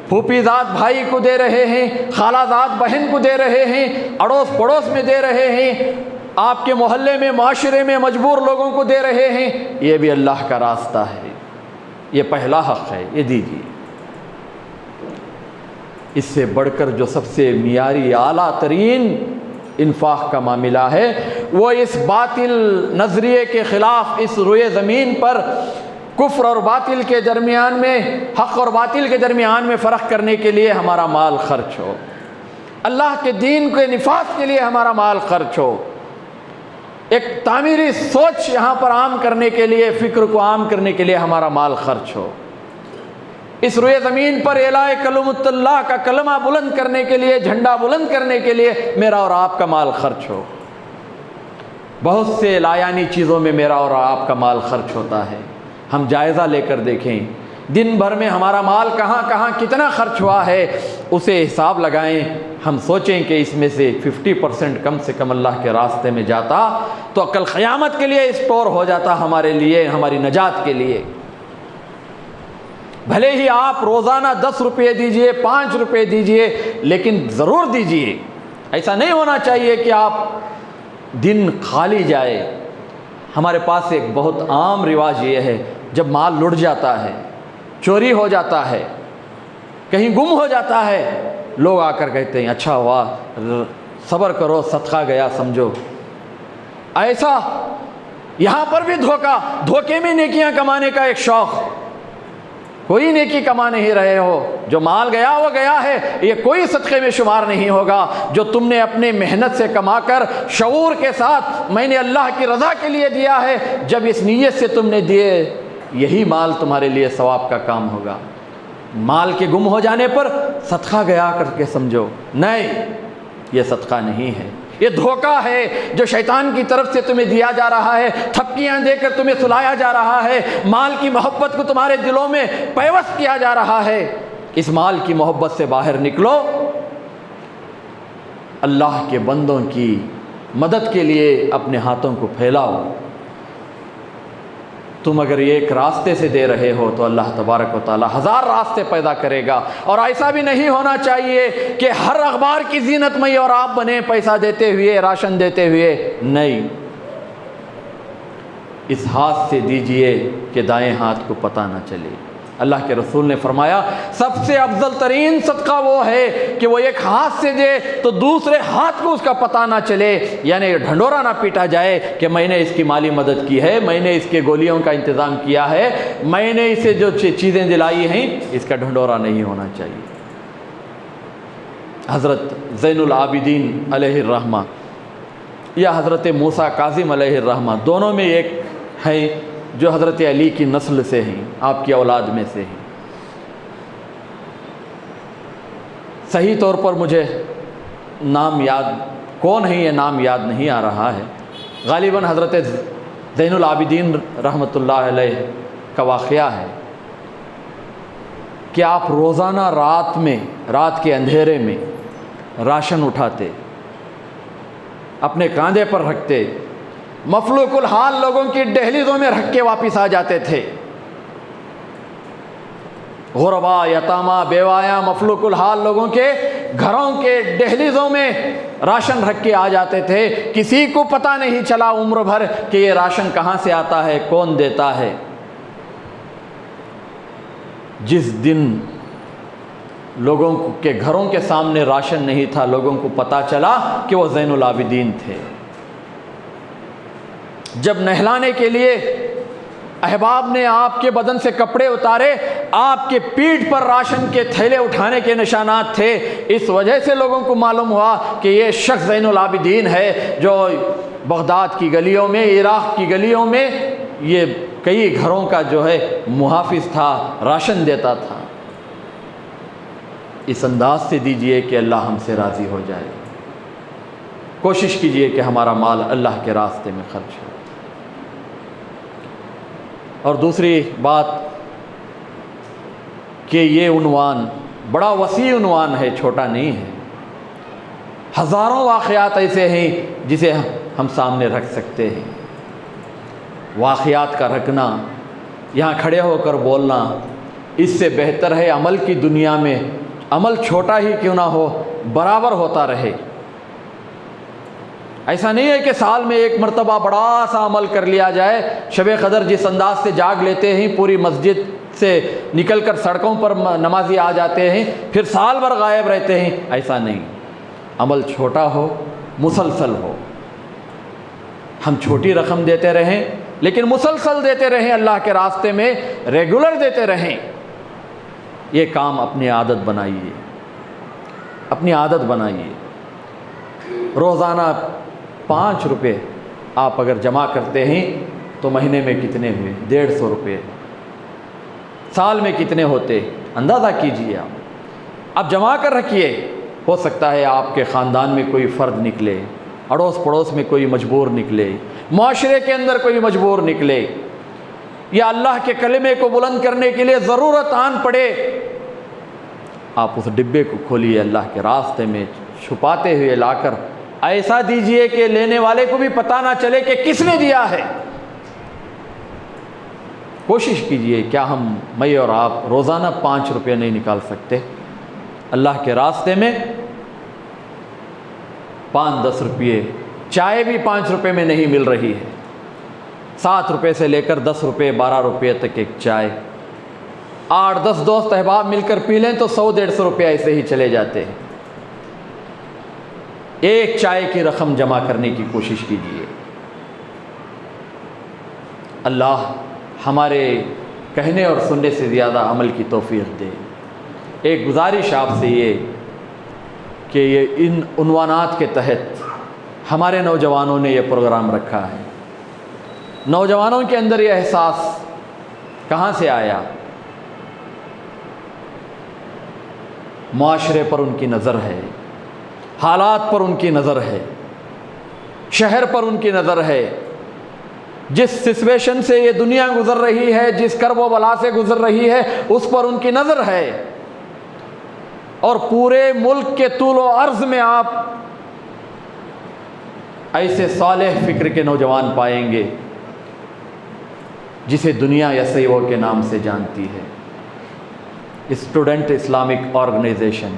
پھوپھی زاد بھائی کو دے رہے ہیں، خالہ زاد بہن کو دے رہے ہیں، اڑوس پڑوس میں دے رہے ہیں، آپ کے محلے میں معاشرے میں مجبور لوگوں کو دے رہے ہیں، یہ بھی اللہ کا راستہ ہے، یہ پہلا حق ہے، یہ دیجیے۔ اس سے بڑھ کر جو سب سے معیاری اعلیٰ ترین انفاق کا معاملہ ہے وہ اس باطل نظریے کے خلاف اس روئے زمین پر کفر اور باطل کے درمیان میں، حق اور باطل کے درمیان میں فرق کرنے کے لیے ہمارا مال خرچ ہو، اللہ کے دین کے نفاذ کے لیے ہمارا مال خرچ ہو، ایک تعمیری سوچ یہاں پر عام کرنے کے لیے، فکر کو عام کرنے کے لیے ہمارا مال خرچ ہو، اس روئے زمین پر اعلاء کلمۃ اللہ کا کلمہ بلند کرنے کے لیے، جھنڈا بلند کرنے کے لیے میرا اور آپ کا مال خرچ ہو۔ بہت سے لایانی چیزوں میں میرا اور آپ کا مال خرچ ہوتا ہے، ہم جائزہ لے کر دیکھیں دن بھر میں ہمارا مال کہاں کہاں کتنا خرچ ہوا ہے، اسے حساب لگائیں، ہم سوچیں کہ اس میں سے 50% کم سے کم اللہ کے راستے میں جاتا تو کل قیامت کے لیے اسٹور ہو جاتا ہمارے لیے، ہماری نجات کے لیے۔ بھلے ہی آپ روزانہ 10 روپے دیجئے، 5 روپے دیجئے، لیکن ضرور دیجئے۔ ایسا نہیں ہونا چاہیے کہ آپ دن خالی جائے۔ ہمارے پاس ایک بہت عام رواج یہ ہے، جب مال لٹ جاتا ہے، چوری ہو جاتا ہے، کہیں گم ہو جاتا ہے، لوگ آ کر کہتے ہیں اچھا ہوا، صبر کرو، صدقہ گیا سمجھو۔ ایسا یہاں پر بھی دھوکے میں نیکیاں کمانے کا ایک شوق، کوئی نیکی کما نہیں رہے ہو، جو مال گیا وہ گیا ہے، یہ کوئی صدقے میں شمار نہیں ہوگا۔ جو تم نے اپنے محنت سے کما کر شعور کے ساتھ میں نے اللہ کی رضا کے لیے دیا ہے، جب اس نیت سے تم نے دیے، یہی مال تمہارے لیے ثواب کا کام ہوگا۔ مال کے گم ہو جانے پر صدقہ گیا کر کے سمجھو، نہیں، یہ صدقہ نہیں ہے، یہ دھوکہ ہے جو شیطان کی طرف سے تمہیں دیا جا رہا ہے، تھپکیاں دے کر تمہیں سلایا جا رہا ہے، مال کی محبت کو تمہارے دلوں میں پیوست کیا جا رہا ہے۔ اس مال کی محبت سے باہر نکلو، اللہ کے بندوں کی مدد کے لیے اپنے ہاتھوں کو پھیلاؤ۔ تم اگر ایک راستے سے دے رہے ہو تو اللہ تبارک و تعالی 1000 راستے پیدا کرے گا۔ اور ایسا بھی نہیں ہونا چاہیے کہ ہر اخبار کی زینت میں اور آپ بنے پیسہ دیتے ہوئے، راشن دیتے ہوئے، نہیں، اس ہاتھ سے دیجئے کہ دائیں ہاتھ کو پتہ نہ چلے۔ اللہ کے رسول نے فرمایا سب سے افضل ترین صدقہ وہ ہے کہ وہ ایک ہاتھ سے دے تو دوسرے ہاتھ کو اس کا پتہ نہ چلے، یعنی ڈھنڈورا نہ پیٹا جائے کہ میں نے اس کی مالی مدد کی ہے، میں نے اس کے گولیوں کا انتظام کیا ہے، میں نے اسے جو چیزیں دلائی ہیں، اس کا ڈھنڈورا نہیں ہونا چاہیے۔ حضرت زین العابدین علیہ الرحمہ یا حضرت موسیٰ کاظم علیہ الرحمہ، دونوں میں ایک ہے جو حضرت علی کی نسل سے ہیں، آپ کی اولاد میں سے ہیں۔ صحیح طور پر مجھے نام یاد کون ہے، یہ نام یاد نہیں آ رہا ہے، غالباً حضرت زین العابدین رحمۃ اللہ علیہ کا واقعہ ہے کہ آپ روزانہ رات کے اندھیرے میں راشن اٹھاتے، اپنے کاندھے پر رکھتے، مفلوق الحال لوگوں کی دہلیزوں میں رکھ کے واپس آ جاتے تھے۔ غربا، یتامہ، بیوایا، مفلوق الحال لوگوں کے گھروں کے دہلیزوں میں راشن رکھ کے آ جاتے تھے، کسی کو پتہ نہیں چلا عمر بھر کہ یہ راشن کہاں سے آتا ہے، کون دیتا ہے۔ جس دن لوگوں کے گھروں کے سامنے راشن نہیں تھا، لوگوں کو پتہ چلا کہ وہ زین العابدین تھے۔ جب نہلانے کے لیے احباب نے آپ کے بدن سے کپڑے اتارے، آپ کے پیٹھ پر راشن کے تھیلے اٹھانے کے نشانات تھے، اس وجہ سے لوگوں کو معلوم ہوا کہ یہ شخص زین العابدین ہے جو بغداد کی گلیوں میں، عراق کی گلیوں میں یہ کئی گھروں کا جو ہے محافظ تھا، راشن دیتا تھا۔ اس انداز سے دیجئے کہ اللہ ہم سے راضی ہو جائے۔ کوشش کیجئے کہ ہمارا مال اللہ کے راستے میں خرچ ہو۔ اور دوسری بات کہ یہ عنوان بڑا وسیع عنوان ہے، چھوٹا نہیں ہے۔ ہزاروں واقعات ایسے ہیں جسے ہم سامنے رکھ سکتے ہیں۔ واقعات کا رکھنا، یہاں کھڑے ہو کر بولنا، اس سے بہتر ہے عمل کی دنیا میں عمل چھوٹا ہی کیوں نہ ہو، برابر ہوتا رہے۔ ایسا نہیں ہے کہ سال میں ایک مرتبہ بڑا سا عمل کر لیا جائے، شب قدر جس انداز سے جاگ لیتے ہیں، پوری مسجد سے نکل کر سڑکوں پر نمازی آ جاتے ہیں، پھر سال بھر غائب رہتے ہیں، ایسا نہیں۔ عمل چھوٹا ہو، مسلسل ہو، ہم چھوٹی رقم دیتے رہیں لیکن مسلسل دیتے رہیں، اللہ کے راستے میں ریگولر دیتے رہیں۔ یہ کام اپنی عادت بنائیے، اپنی عادت بنائیے۔ روزانہ 5 روپے آپ اگر جمع کرتے ہیں تو مہینے میں کتنے ہوئے؟ 150 روپے۔ سال میں کتنے ہوتے؟ اندازہ کیجیے آپ۔ اب جمع کر رکھیے، ہو سکتا ہے آپ کے خاندان میں کوئی فرد نکلے، اڑوس پڑوس میں کوئی مجبور نکلے، معاشرے کے اندر کوئی مجبور نکلے، یا اللہ کے کلمے کو بلند کرنے کے لیے ضرورت آن پڑے، آپ اس ڈبے کو کھولیے، اللہ کے راستے میں چھپاتے ہوئے لا کر ایسا دیجئے کہ لینے والے کو بھی پتہ نہ چلے کہ کس نے دیا ہے۔ کوشش کیجئے، کیا میں اور آپ روزانہ 5 روپے نہیں نکال سکتے؟ اللہ کے راستے میں 5-10 روپے، چائے بھی 5 روپے میں نہیں مل رہی ہے، 7 روپے سے لے کر 10 روپے 12 روپے تک ایک چائے، 8-10 دوست احباب مل کر پی لیں تو 100-150 روپے ایسے ہی چلے جاتے ہیں۔ ایک چائے کی رقم جمع کرنے کی کوشش کیجیے۔ اللہ ہمارے کہنے اور سننے سے زیادہ عمل کی توفیق دے۔ ایک گزارش آپ سے یہ کہ یہ ان عنوانات کے تحت ہمارے نوجوانوں نے یہ پروگرام رکھا ہے، نوجوانوں کے اندر یہ احساس کہاں سے آیا؟ معاشرے پر ان کی نظر ہے، حالات پر ان کی نظر ہے، شہر پر ان کی نظر ہے، جس سچویشن سے یہ دنیا گزر رہی ہے، جس کرب و بلا سے گزر رہی ہے، اس پر ان کی نظر ہے۔ اور پورے ملک کے طول و عرض میں آپ ایسے صالح فکر کے نوجوان پائیں گے جسے دنیا یسیو کے نام سے جانتی ہے، اسٹوڈنٹ اسلامک آرگنائزیشن۔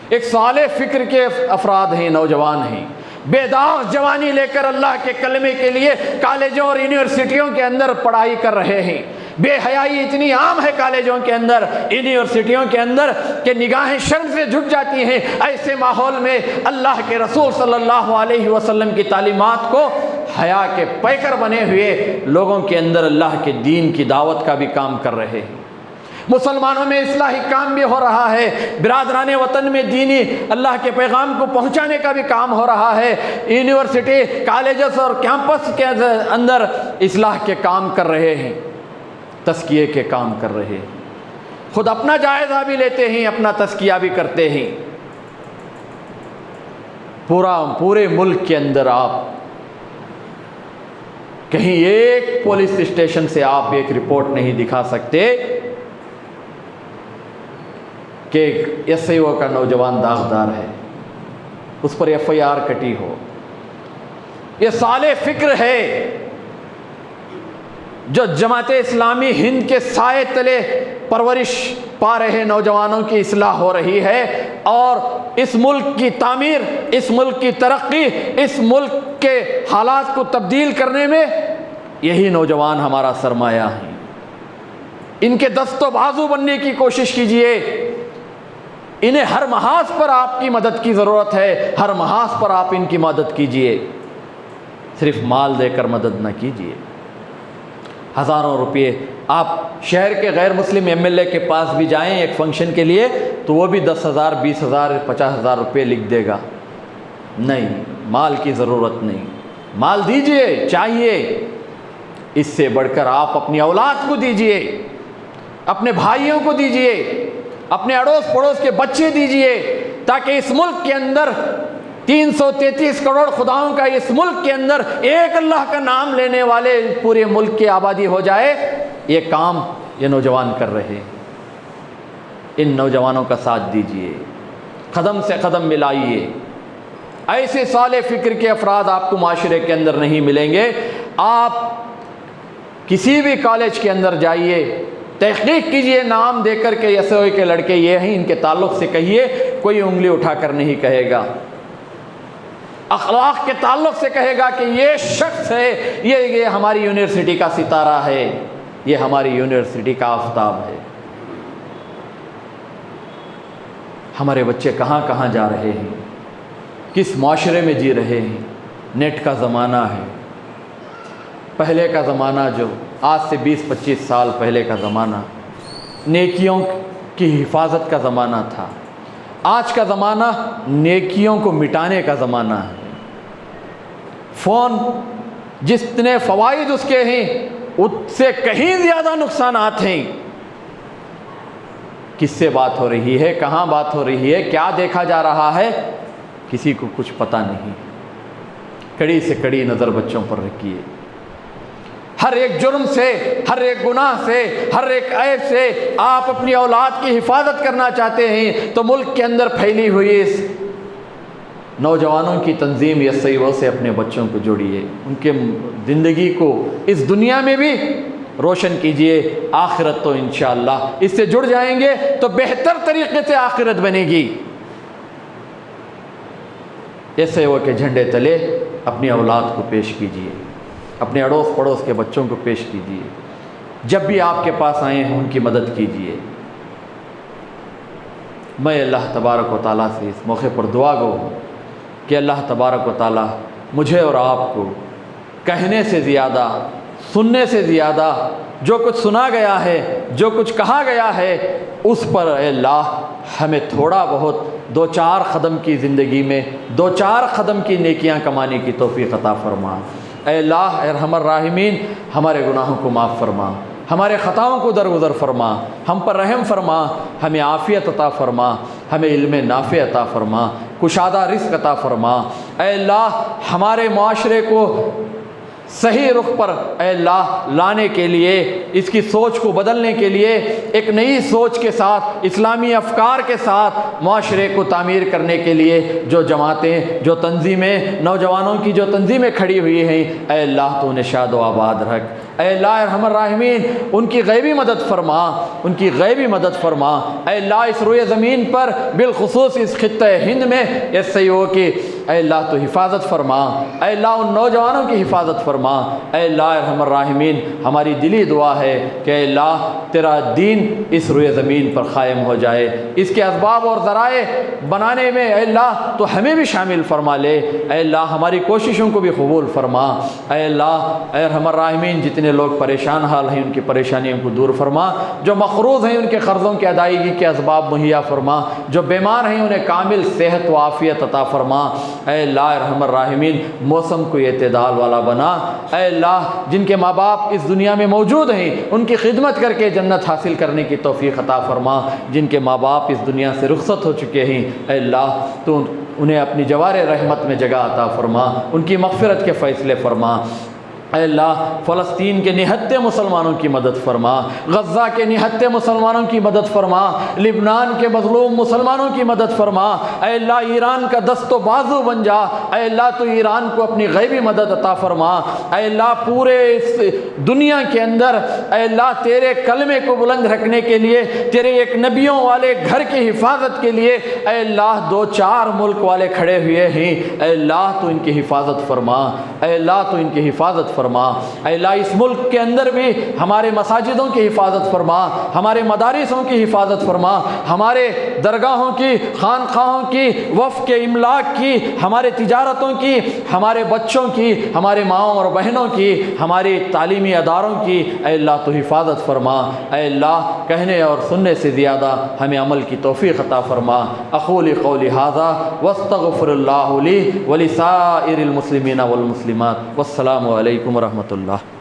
ایک صالح فکر کے افراد ہیں، نوجوان ہیں، بے داغ جوانی لے کر اللہ کے کلمے کے لیے کالجوں اور یونیورسٹیوں کے اندر پڑھائی کر رہے ہیں۔ بے حیائی اتنی عام ہے کالجوں کے اندر، یونیورسٹیوں کے اندر کہ نگاہیں شرم سے جھک جاتی ہیں۔ ایسے ماحول میں اللہ کے رسول صلی اللہ علیہ وسلم کی تعلیمات کو حیا کے پیکر بنے ہوئے لوگوں کے اندر اللہ کے دین کی دعوت کا بھی کام کر رہے ہیں۔ مسلمانوں میں اصلاحی کام بھی ہو رہا ہے، برادران وطن میں دینی اللہ کے پیغام کو پہنچانے کا بھی کام ہو رہا ہے۔ یونیورسٹی، کالجز اور کیمپس کے اندر اصلاح کے کام کر رہے ہیں، تزکیے کے کام کر رہے ہیں، خود اپنا جائزہ بھی لیتے ہیں، اپنا تزکیہ بھی کرتے ہیں۔ پورے ملک کے اندر آپ کہیں ایک پولیس اسٹیشن سے آپ ایک رپورٹ نہیں دکھا سکتے کہ ایس آئی او کا نوجوان داغدار ہے، اس پر ایف آئی آر کٹی ہو۔ یہ صالح فکر ہے جو جماعت اسلامی ہند کے سائے تلے پرورش پا رہے نوجوانوں کی اصلاح ہو رہی ہے، اور اس ملک کی تعمیر، اس ملک کی ترقی، اس ملک کے حالات کو تبدیل کرنے میں یہی نوجوان ہمارا سرمایہ ہیں۔ ان کے دست و بازو بننے کی کوشش کیجیے۔ انہیں ہر محاذ پر آپ کی مدد کی ضرورت ہے، ہر محاذ پر آپ ان کی مدد کیجیے، صرف مال دے کر مدد نہ کیجیے۔ ہزاروں روپے آپ شہر کے غیر مسلم ایم ایل اے کے پاس بھی جائیں ایک فنکشن کے لیے تو وہ بھی 10,000 20,000 50,000 روپے لکھ دے گا۔ نہیں، مال کی ضرورت نہیں، مال دیجیے، چاہیے، اس سے بڑھ کر آپ اپنی اولاد کو دیجیے، اپنے بھائیوں کو دیجیے، اپنے اڑوس پڑوس کے بچے دیجیے، تاکہ اس ملک کے اندر 333 کروڑ خداؤں کا اس ملک کے اندر ایک اللہ کا نام لینے والے پورے ملک کی آبادی ہو جائے۔ یہ کام یہ نوجوان کر رہے ہیں، ان نوجوانوں کا ساتھ دیجیے، قدم سے قدم ملائیے۔ ایسے صالح فکر کے افراد آپ کو معاشرے کے اندر نہیں ملیں گے۔ آپ کسی بھی کالج کے اندر جائیے، تحقیق کیجئے، نام دے کر کے ایس او کے لڑکے یہ ہیں، ان کے تعلق سے کہیے، کوئی انگلی اٹھا کر نہیں کہے گا۔ اخلاق کے تعلق سے کہے گا کہ یہ شخص ہے، یہ ہماری یونیورسٹی کا ستارہ ہے، یہ ہماری یونیورسٹی کا آفتاب ہے۔ ہمارے بچے کہاں کہاں جا رہے ہیں، کس معاشرے میں جی رہے ہیں۔ نیٹ کا زمانہ ہے، پہلے کا زمانہ جو آج سے 20-25 سال پہلے کا زمانہ نیکیوں کی حفاظت کا زمانہ تھا۔ آج کا زمانہ نیکیوں کو مٹانے کا زمانہ ہے۔ فون جتنے فوائد اس کے ہیں اس سے کہیں زیادہ نقصانات ہیں۔ کس سے بات ہو رہی ہے، کہاں بات ہو رہی ہے، کیا دیکھا جا رہا ہے، کسی کو کچھ پتہ نہیں۔ کڑی سے کڑی نظر بچوں پر رکھیے۔ ہر ایک جرم سے، ہر ایک گناہ سے، ہر ایک عیب سے آپ اپنی اولاد کی حفاظت کرنا چاہتے ہیں تو ملک کے اندر پھیلی ہوئی اس نوجوانوں کی تنظیم SIO سے اپنے بچوں کو جوڑیے، ان کے زندگی کو اس دنیا میں بھی روشن کیجئے، آخرت تو انشاءاللہ اس سے جڑ جائیں گے تو بہتر طریقے سے آخرت بنے گی۔ SIO کے جھنڈے تلے اپنی اولاد کو پیش کیجئے، اپنے اڑوس پڑوس کے بچوں کو پیش کیجئے، جب بھی آپ کے پاس آئیں ہیں ان کی مدد کیجئے۔ میں اللہ تبارک و تعالیٰ سے اس موقع پر دعا گو ہوں کہ اللہ تبارک و تعالیٰ مجھے اور آپ کو کہنے سے زیادہ، سننے سے زیادہ جو کچھ سنا گیا ہے، جو کچھ کہا گیا ہے، اس پر اے اللہ ہمیں تھوڑا بہت 2-4 قدم کی زندگی میں 2-4 قدم کی نیکیاں کمانے کی توفیق عطا فرما۔ اے اللہ ارحم الراحمین، ہمارے گناہوں کو معاف فرما، ہمارے خطاؤں کو درگزر فرما، ہم پر رحم فرما، ہمیں عافیت عطا فرما، ہمیں علم نافع عطا فرما، کشادہ رزق عطا فرما۔ اے اللہ ہمارے معاشرے کو صحیح رخ پر اے اللہ لانے کے لیے، اس کی سوچ کو بدلنے کے لیے، ایک نئی سوچ کے ساتھ، اسلامی افکار کے ساتھ معاشرے کو تعمیر کرنے کے لیے جو جماعتیں، جو تنظیمیں، نوجوانوں کی جو تنظیمیں کھڑی ہوئی ہیں، اے اللہ تو انہیں شاد و آباد رکھ۔ اے اللہ ارحم الراحمین ان کی غیبی مدد فرما، ان کی غیبی مدد فرما۔ اے اللہ اس روئے زمین پر بالخصوص اس خطہ ہند میں SIO کی اے اللہ تو حفاظت فرما، اے اللہ ان نوجوانوں کی حفاظت فرما۔ اے اللہ ارحم الراحمین ہماری دلی دعا ہے کہ اے اللہ تیرا دین اس روئے زمین پر قائم ہو جائے، اس کے اسباب اور ذرائع بنانے میں اے اللہ تو ہمیں بھی شامل فرما لے۔ اے اللہ ہماری کوششوں کو بھی قبول فرما۔ اے اللہ اے ارحم الراحمین جتنے لوگ پریشان حال ہیں ان کی پریشانیوں کو دور فرما، جو مقروض ہیں ان کے قرضوں کی ادائیگی کے اسباب مہیا فرما، جو بیمار ہیں انہیں کامل صحت و عافیت عطا فرما۔ اے اللہ ارحم الراحمین موسم کو اعتدال والا بنا۔ اے اللہ جن کے ماں باپ اس دنیا میں موجود ہیں ان کی خدمت کر کے جنت حاصل کرنے کی توفیق عطا فرما، جن کے ماں باپ اس دنیا سے رخصت ہو چکے ہیں اے اللہ تو انہیں اپنی جوار رحمت میں جگہ عطا فرما، ان کی مغفرت کے فیصلے فرما۔ اے اللہ فلسطین کے نہتے مسلمانوں کی مدد فرما، غزہ کے نہتے مسلمانوں کی مدد فرما، لبنان کے مظلوم مسلمانوں کی مدد فرما۔ اے اللہ ایران کا دست و بازو بن جا، اے اللہ تو ایران کو اپنی غیبی مدد عطا فرما۔ اے اللہ پورے اس دنیا کے اندر اے اللہ تیرے کلمے کو بلند رکھنے کے لیے، تیرے ایک نبیوں والے گھر کی حفاظت کے لیے اے اللہ 2-4 ملک والے کھڑے ہوئے ہیں، اے اللہ تو ان کی حفاظت فرما، اے اللہ تو ان کی حفاظت فرما۔ اے اللہ اس ملک کے اندر بھی ہمارے مساجدوں کی حفاظت فرما، ہمارے مدارسوں کی حفاظت فرما، ہمارے درگاہوں کی، خانقاہوں کی، وقف کے املاک کی، ہمارے تجارتوں کی، ہمارے بچوں کی، ہمارے ماؤں اور بہنوں کی، ہماری تعلیمی اداروں کی اے اللہ تو حفاظت فرما۔ اے اللہ کہنے اور سننے سے زیادہ ہمیں عمل کی توفیق عطا فرما۔ اقول قولی ھذا واستغفر اللہ لی ولسائر المسلمین والمسلمات، والسلام علیکم ورحمۃ اللہ۔